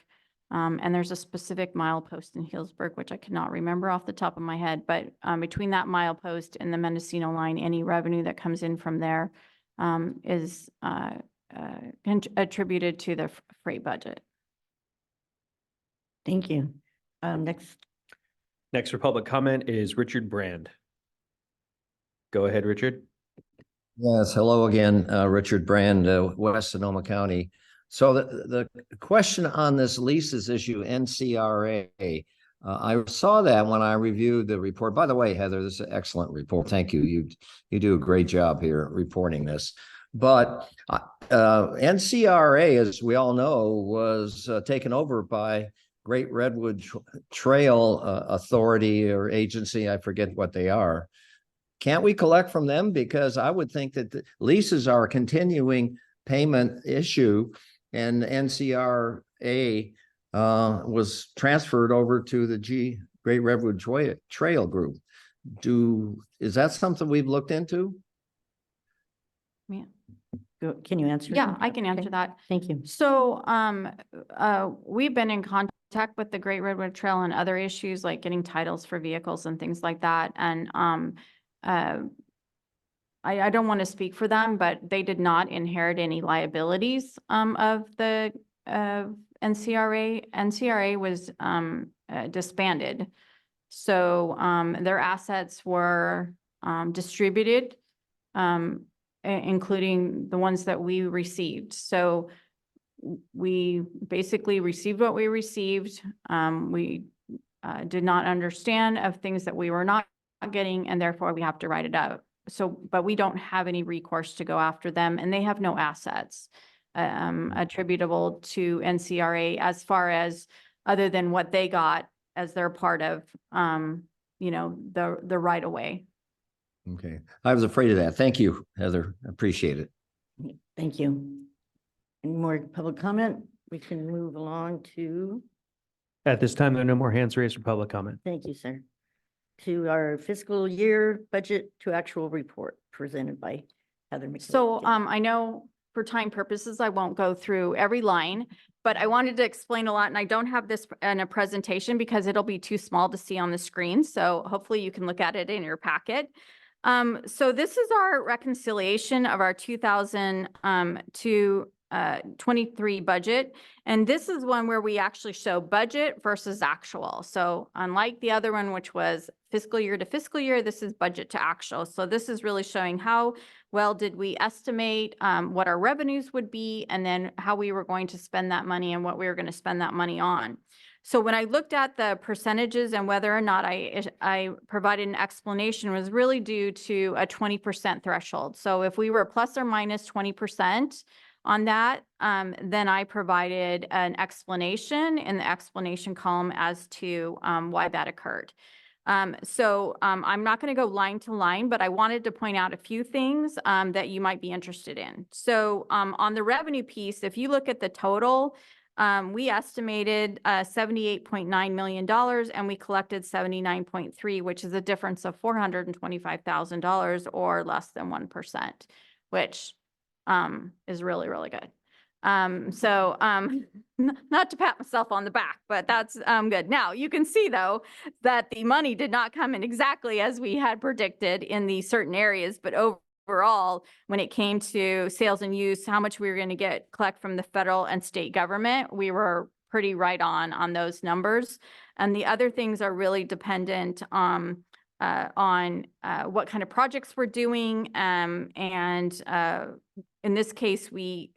and there's a specific milepost in Healdsburg, which I cannot remember off the top of my head, but between that milepost and the Mendocino line, any revenue that comes in from there is attributed to the freight budget. Thank you. Next, Next for public comment is Richard Brand. Go ahead, Richard. Yes, hello again, Richard Brand, West Sonoma County. So the question on this leases issue, NCRA, I saw that when I reviewed the report. By the way, Heather, this is an excellent report. Thank you. You do a great job here reporting this. But NCRA, as we all know, was taken over by Great Redwood Trail Authority or agency. I forget what they are. Can't we collect from them? Because I would think that the leases are a continuing payment issue, and NCRA was transferred over to the Great Redwood Trail Group. Is that something we've looked into? Yeah. can you answer? Yeah, that? I can answer Okay, that. Thank you. So, we've been in contact with the Great Redwood Trail and other issues like getting titles for vehicles and things like that. And, I don't want to speak for them, but they did not inherit any liabilities, of the, NCRA. NCRA was, disbanded. So, their assets were, distributed, including the ones that we received. So we basically received what we received. We did not understand of things that we were not getting, and therefore we have to write it out. So, but we don't have any recourse to go after them, and they have no assets attributable to NCRA as far as other than what they got as their part of, you know, the right of way. Okay, I was afraid of that. Thank you, Heather. Appreciate it. Thank you. Any more public comment? We can move along to, At this time, there are no more hands raised for public comment. thank you, sir, to our fiscal year budget to actual report presented by Heather McKillop. So, I know for time purposes, I won't go through every line, but I wanted to explain a lot, and I don't have this in a presentation because it'll be too small to see on the screen. So hopefully you can look at it in your packet. So this is our reconciliation of our 2023 budget. And this is one where we actually show budget versus actual. So unlike the other one, which was fiscal year to fiscal year, this is budget to actual. So this is really showing how well did we estimate what our revenues would be, and then how we were going to spend that money and what we were going to spend that money on. So when I looked at the percentages and whether or not I provided an explanation was really due to a 20% threshold. So if we were plus or minus 20% on that, then I provided an explanation in the explanation column as to why that occurred. So I'm not going to go line to line, but I wanted to point out a few things that you might be interested in. So on the revenue piece, if you look at the total, we estimated $78.9 million and we collected 79.3, which is a difference of $425,000 or less than 1%, which is really, really good. So not to pat myself on the back, but that's good. Now you can see though that the money did not come in exactly as we had predicted in the certain areas, but overall, when it came to sales and use, how much we were going to collect from the federal and state government, we were pretty right on those numbers. And the other things are really dependent on what kind of projects we're doing. And in this case, we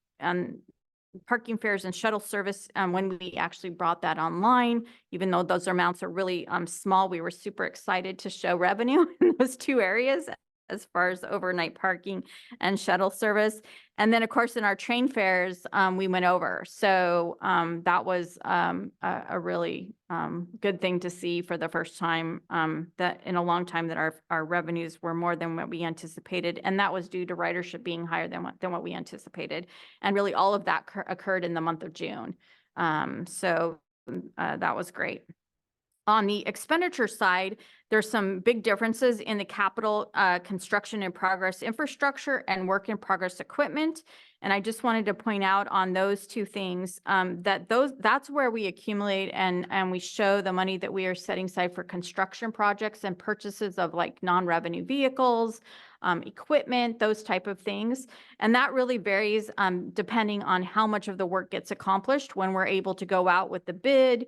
parking fares and shuttle service, when we actually brought that online, even though those amounts are really small, we were super excited to show revenue in those two areas. as far as overnight parking and shuttle service. And then, of course, in our train fares, we went over. So that was a really good thing to see for the first time that in a long time that our revenues were more than what we anticipated. And that was due to ridership being higher than what we anticipated. And really all of that occurred in the month of June. So that was great. On the expenditure side, there's some big differences in the capital construction in progress infrastructure and work in progress equipment. And I just wanted to point out on those two things that's where we accumulate and we show the money that we are setting aside for construction projects and purchases of like non-revenue vehicles, equipment, those type of things. And that really varies depending on how much of the work gets accomplished when we're able to go out with the bid.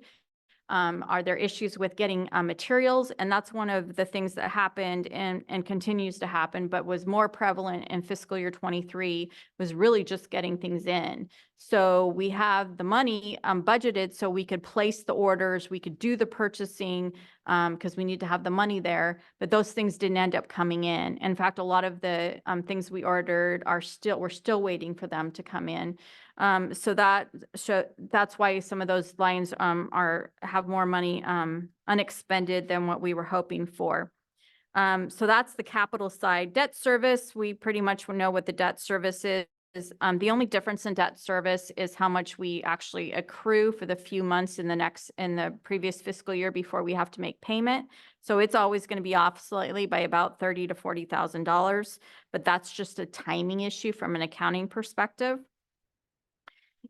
Are there issues with getting materials? And that's one of the things that happened and continues to happen, but was more prevalent in fiscal year 23, was really just getting things in. So we have the money budgeted so we could place the orders, we could do the purchasing because we need to have the money there, but those things didn't end up coming in. In fact, a lot of the things we ordered we're still waiting for them to come in. So that's why some of those lines have more money unexpended than what we were hoping for. So that's the capital side. Debt service, we pretty much know what the debt service is. The only difference in debt service is how much we actually accrue for the few months in the previous fiscal year before we have to make payment. So it's always going to be off slightly by about $30,000 to $40,000, but that's just a timing issue from an accounting perspective.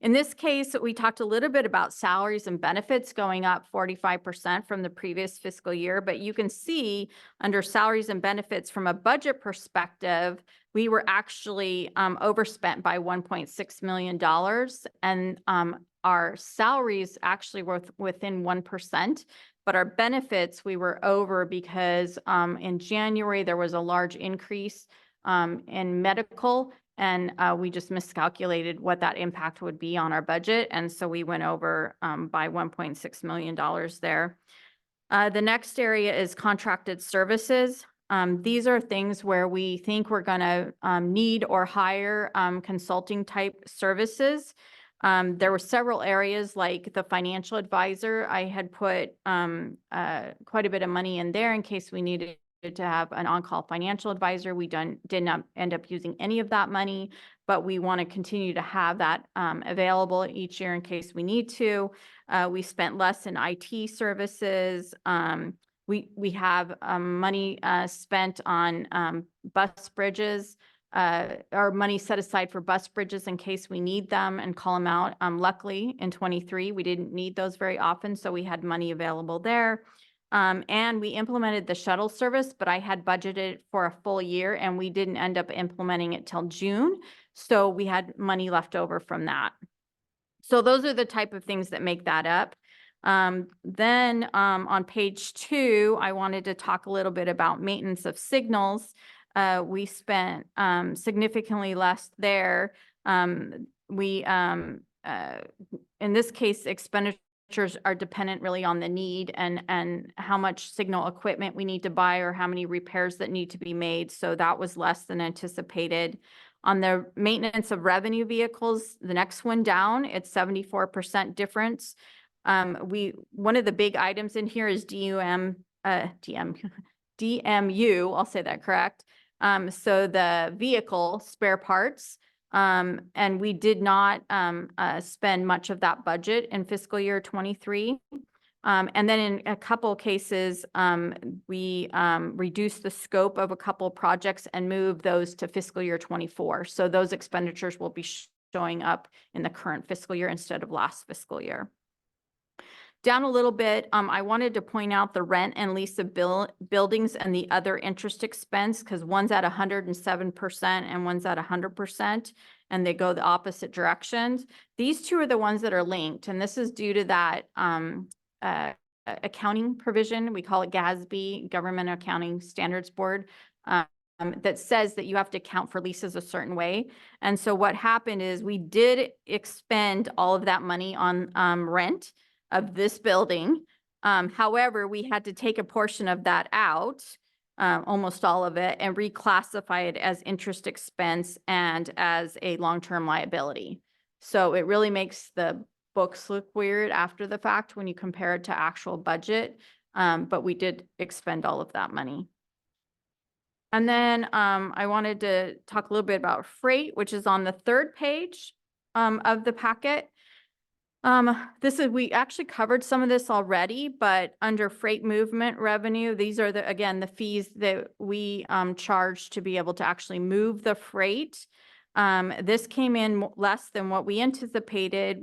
In this case, we talked a little bit about salaries and benefits going up 45% from the previous fiscal year, but you can see under salaries and benefits from a budget perspective, we were actually overspent by $1.6 million, and our salaries actually were within 1%, but our benefits we were over because in January there was a large increase in medical. And we just miscalculated what that impact would be on our budget. And so we went over by $1.6 million there. The next area is contracted services. These are things where we think we're going to need or hire consulting type services. There were several areas like the financial advisor. I had put quite a bit of money in there in case we needed to have an on-call financial advisor. We did not end up using any of that money, but we want to continue to have that available each year in case we need to. We spent less in IT services. We have money spent on bus bridges, or money set aside for bus bridges in case we need them and call them out. Luckily, in 23, we didn't need those very often, so we had money available there. And we implemented the shuttle service, but I had budgeted for a full year and we didn't end up implementing it till June. So we had money left over from that. So those are the type of things that make that up. Then on page 2, I wanted to talk a little bit about maintenance of signals. We spent significantly less there. In this case, expenditures are dependent really on the need and how much signal equipment we need to buy or how many repairs that need to be made. So that was less than anticipated. On the maintenance of revenue vehicles, the next one down, it's 74% difference. One of the big items in here is DMU, I'll say that correct. So the vehicle spare parts. And we did not spend much of that budget in fiscal year 23. And then in a couple of cases, we reduced the scope of a couple of projects and moved those to fiscal year 24. So those expenditures will be showing up in the current fiscal year instead of last fiscal year. Down a little bit, I wanted to point out the rent and lease of buildings and the other interest expense, because one's at 107% and one's at 100%, and they go the opposite directions. These two are the ones that are linked, and this is due to that accounting provision. We call it GASB, Government Accounting Standards Board, that says that you have to account for leases a certain way. And so what happened is we did expend all of that money on rent of this building. However, we had to take a portion of that out almost all of it, and reclassify it as interest expense and as a long-term liability. So it really makes the books look weird after the fact when you compare it to actual budget. But we did expend all of that money. And then I wanted to talk a little bit about freight, which is on the third page of the packet. We actually covered some of this already, but under freight movement revenue, these are again, the fees that we charge to be able to actually move the freight. This came in less than what we anticipated.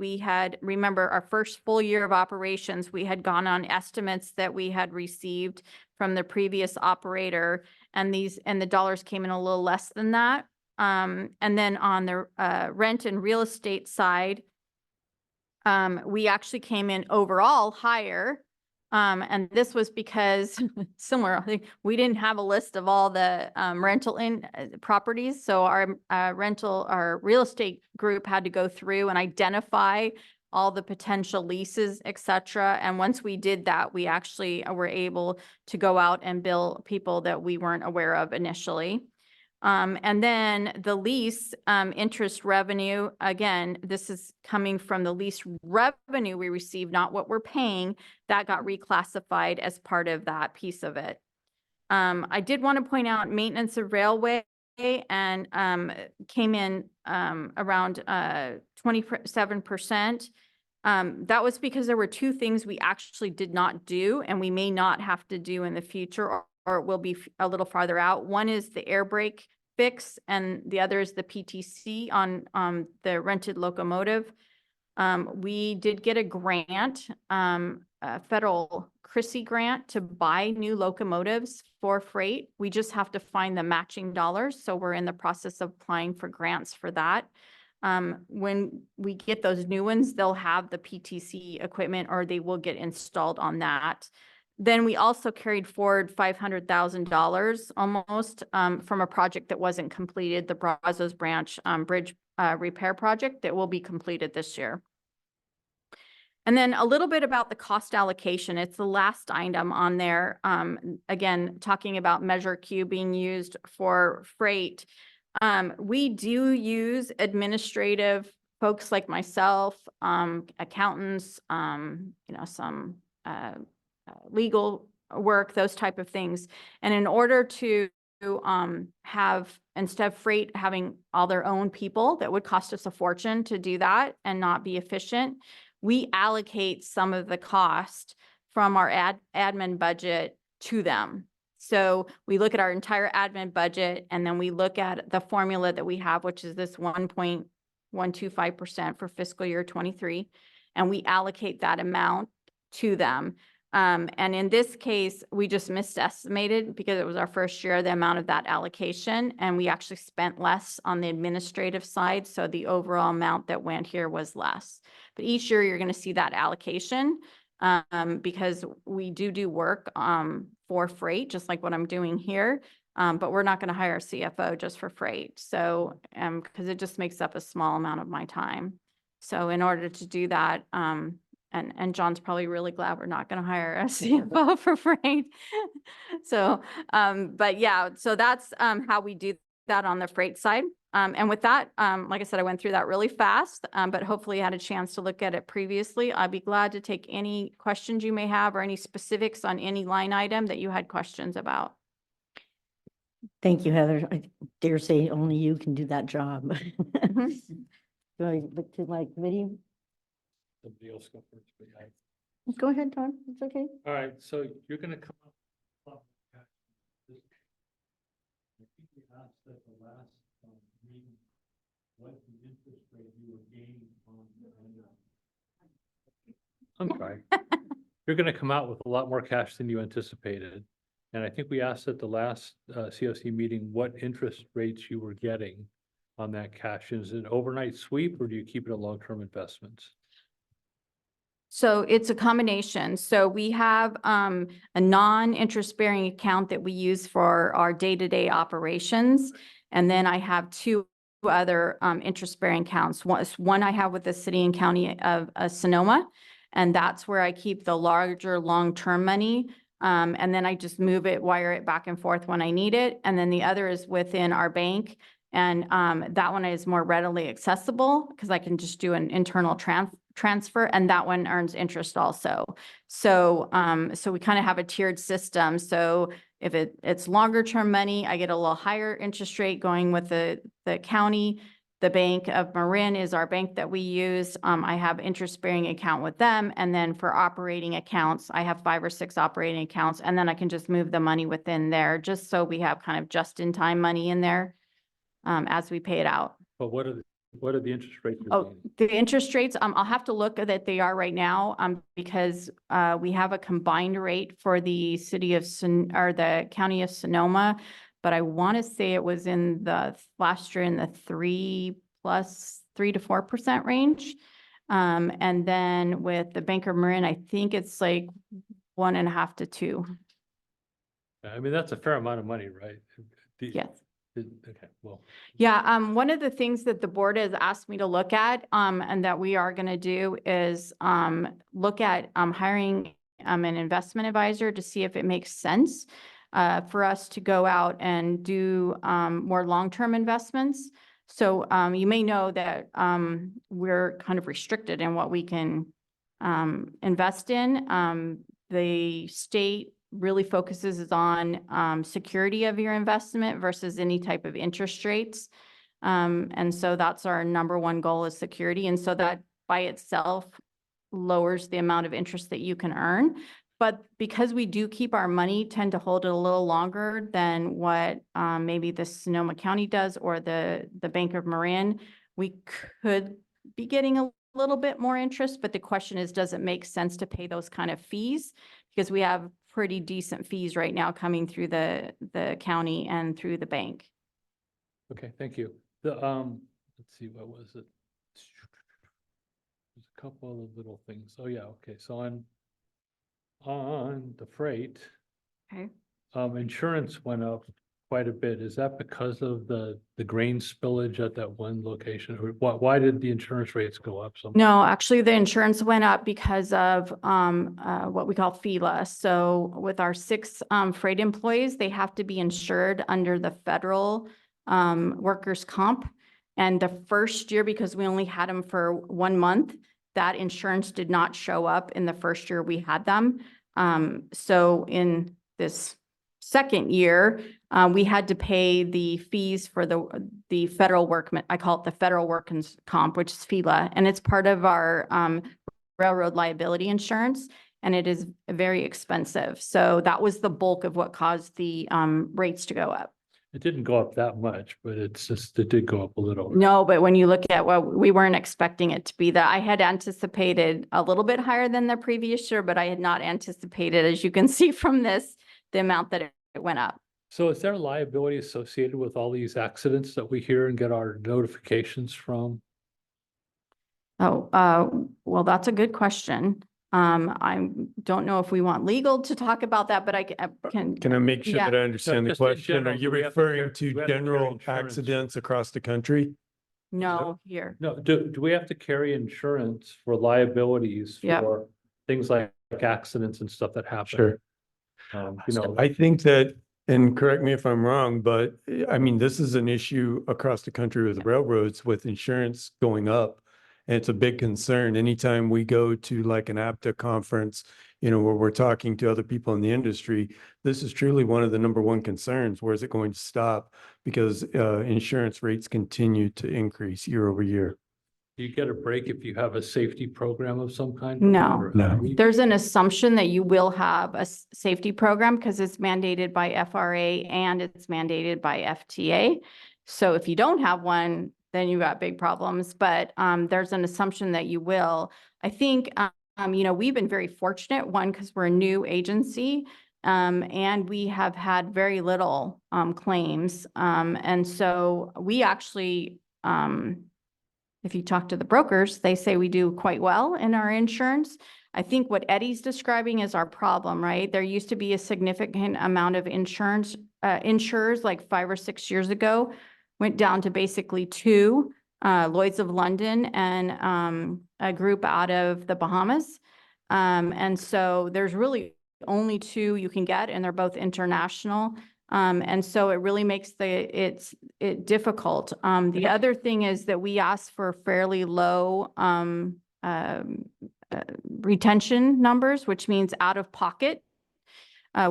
Remember, our first full year of operations, we had gone on estimates that we had received from the previous operator, and the dollars came in a little less than that. And then on the rent and real estate side, we actually came in overall higher. And this was because similar, I think we didn't have a list of all the rental properties. So our real estate group had to go through and identify all the potential leases, et cetera. And once we did that, we actually were able to go out and bill people that we weren't aware of initially. And then the lease interest revenue, again, this is coming from the lease revenue we received, not what we're paying. That got reclassified as part of that piece of it. I did want to point out maintenance of railway and came in around 27%. That was because there were two things we actually did not do and we may not have to do in the future, or it will be a little farther out. One is the air brake fix and the other is the PTC on the rented locomotive. We did get a grant, a federal CRISI grant to buy new locomotives for freight. We just have to find the matching dollars. So we're in the process of applying for grants for that. When we get those new ones, they'll have the PTC equipment or they will get installed on that. Then we also carried forward $500,000 almost from a project that wasn't completed, the Brazos Branch Bridge repair project that will be completed this year. And then a little bit about the cost allocation. It's the last item on there. Again, talking about Measure Q being used for freight. We do use administrative folks like myself, accountants, some legal work, those type of things. And in order to have, instead of freight having all their own people, that would cost us a fortune to do that and not be efficient, we allocate some of the cost from our admin budget to them. So we look at our entire admin budget and then we look at the formula that we have, which is this 1.125% for fiscal year 23, and we allocate that amount to them. And in this case, we just misestimated because it was our first year, the amount of that allocation, and we actually spent less on the administrative side. So the overall amount that went here was less. But each year you're going to see that allocation because we do work for freight, just like what I'm doing here. But we're not going to hire a CFO just for freight. So because it just makes up a small amount of my time. So in order to do that, and John's probably really glad we're not going to hire a CFO for freight. So, but yeah, so that's how we do that on the freight side. And with that, like I said, I went through that really fast, but hopefully you had a chance to look at it previously. I'd be glad to take any questions you may have or any specifics on any line item that you had questions about. Thank you, Heather. I dare say only you can do that job. Do I look to my committee? Somebody else go first, but yeah. Go ahead, Tom. It's okay. All right, so you're gonna come up. I think we asked at the last meeting what the interest rate you were gaining on. I'm sorry. You're gonna come out with a lot more cash than you anticipated. And I think we asked at the last COC meeting what interest rates you were getting on that cash. Is it an overnight sweep or do you keep it in long-term investments? So it's a combination. So we have a non-interest bearing account that we use for our day-to-day operations. And then I have two other interest bearing accounts. One I have with the city and county of Sonoma, and that's where I keep the larger long-term money. And then I just move it, wire it back and forth when I need it. And then the other is within our bank. And that one is more readily accessible because I can just do an internal transfer, and that one earns interest also. So so we kind of have a tiered system. So if it's longer term money, I get a little higher interest rate going with the county. The Bank of Marin is our bank that we use. I have interest-bearing account with them. And then for operating accounts, I have 5 or 6 operating accounts, and then I can just move the money within there, just so we have kind of just-in-time money in there as we pay it out. But what are the interest rates? you're Oh, getting? the interest rates, I'll have to look at that they are right now, because we have a combined rate for the city of or the county of Sonoma. But I want to say it was in the last year in the 3 to 4% range. And then with the Bank of Marin, I think it's like 1.5 to 2. I mean, that's a fair amount of money, right? Yes. Okay, well. Yeah, one of the things that the board has asked me to look at, and that we are gonna do is, look at, hiring, an investment advisor to see if it makes sense, for us to go out and do, more long-term investments. So, you may know that, we're kind of restricted in what we can, invest in. The state really focuses on security of your investment versus any type of interest rates. And so that's our number one goal is security. And so that by itself lowers the amount of interest that you can earn. But because we do keep our money, tend to hold it a little longer than what maybe the Sonoma County does or the Bank of Marin, we could be getting a little bit more interest. But the question is, does it make sense to pay those kind of fees? Because we have pretty decent fees right now coming through the county and through the bank. Okay, thank you. The, let's see, what was it? There's a couple of little things. Oh, yeah, okay, so on the freight, Okay. Insurance went up quite a bit. Is that because of the grain spillage at that one location? Or why did the insurance rates go up so much? No, actually, the insurance went up because of what we call FILA. So with our 6 freight employees, they have to be insured under the federal workers' comp. And the first year, because we only had them for 1 month, that insurance did not show up in the first year we had them. So in this second year, we had to pay the fees for the federal workman. I call it the federal workers' comp, which is FILA, and it's part of our railroad liability insurance, and it is very expensive. So that was the bulk of what caused the rates to go up. It didn't go up that much, but it did go up a little. No, but when you look at what we weren't expecting it to be, that I had anticipated a little bit higher than the previous year, but I had not anticipated, as you can see from this, the amount that it went up. So is there liability associated with all these accidents that we hear and get our notifications from? Oh, well, that's a good question. I don't know if we want legal to talk about that, but I can. Can I make sure Yeah. that I understand the just in question? Are general, you do we have to referring carry- do we to have to carry general insurance? accidents across the country? No, here. No, do we have to carry insurance for liabilities Yep. for things like accidents and stuff that happen? Sure. You know, I think that, and correct me if I'm wrong, but I mean, this is an issue across the country with railroads with insurance going up. And it's a big concern. Anytime we go to like an APTA conference, you know, where we're talking to other people in the industry, this is truly one of the number one concerns. Where is it going to stop? Because insurance rates continue to increase year over year. do you get a break if you have a safety program of some kind? No. Or- No. There's an assumption that you will have a safety program because it's mandated by FRA and it's mandated by FTA. So if you don't have one, then you got big problems, but there's an assumption that you will. I think, you know, we've been very fortunate, one, because we're a new agency, and we have had very little claims. And so we actually, if you talk to the brokers, they say we do quite well in our insurance. I think what Eddie's describing is our problem, right? There used to be a significant amount of insurance, insurers like 5 or 6 years ago, went down to basically 2, Lloyd's of London and a group out of the Bahamas. And so there's really only two you can get, and they're both international. And so it really makes it difficult. The other thing is that we ask for fairly low retention numbers, which means out of pocket.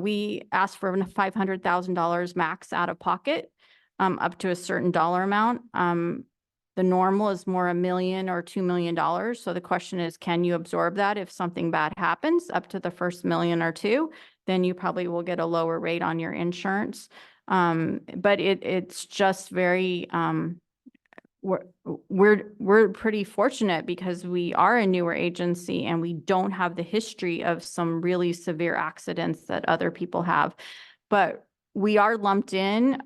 We ask for $500,000 max out of pocket, up to a certain dollar amount. The normal is more $1 million or $2 million. So the question is, can you absorb that if something bad happens up to the first million or two? Then you probably will get a lower rate on your insurance. But it's just very, we're pretty fortunate because we are a newer agency and we don't have the history of some really severe accidents that other people have. But we are lumped in,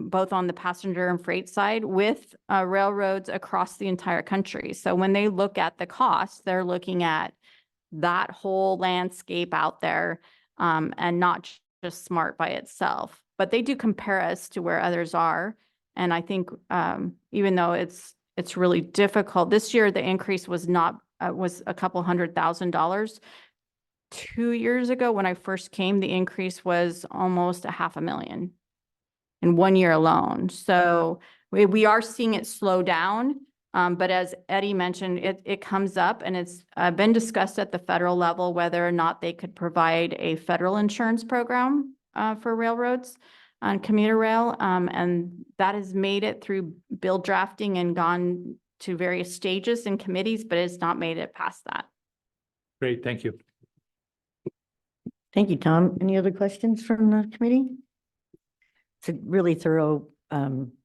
both on the passenger and freight side with railroads across the entire country. So when they look at the cost, they're looking at that whole landscape out there, and not just SMART by itself. But they do compare us to where others are. And I think even though it's really difficult, this year the increase was not was a couple $100,000. 2 years ago, when I first came, the increase was almost $500,000 in 1 year alone. So we are seeing it slow down. But as Eddie mentioned, it comes up, and it's been discussed at the federal level whether or not they could provide a federal insurance program for railroads on commuter rail. And that has made it through bill drafting and gone to various stages and committees, but it's not made it past that. Great, thank you. Thank you, Tom. Any other questions from the committee? It's a really thorough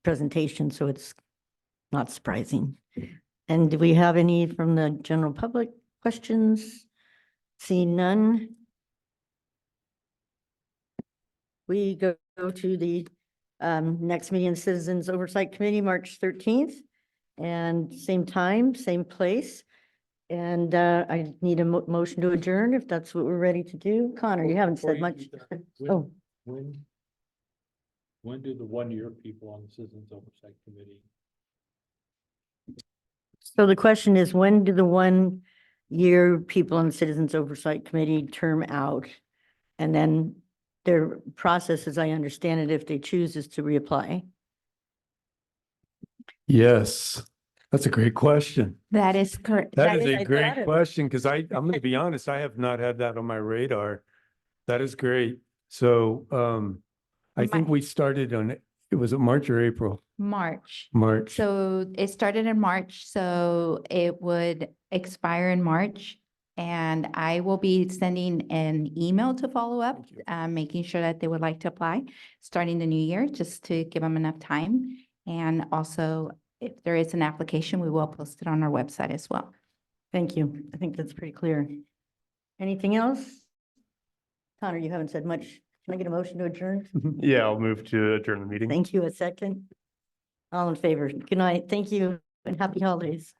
presentation, so it's not surprising. And do we have any from the general public questions? See none. We go to the next meeting of the Citizens Oversight Committee, March 13th, and same time, same place. And I need a motion to adjourn if that's what we're ready to do. Connor, you haven't Before said you much. do that, Oh, when do the 1 year people on the Citizens Oversight Committee? so the question is, when do the 1 year people on the Citizens Oversight Committee term out? And then their process, as I understand it, if they choose, is to reapply. Yes, that's a great question. That is correct. That is I a thought great of- question because I'm going to be honest, I have not had that on my radar. That is great. So I think we started on, it was March or April? March. March. So it started in March, so it would expire in March. And I will be sending an email to follow up, making sure that they would like to apply, starting the new year, just to give them enough time. And also, if there is an application, we will post it on our website as well. Thank you. I think that's pretty clear. Anything else? Connor, you haven't said much. Can I get a motion to adjourn? Yeah, I'll move to adjourn the meeting. Thank you. A second. All in favor. Good night. Thank you and happy holidays.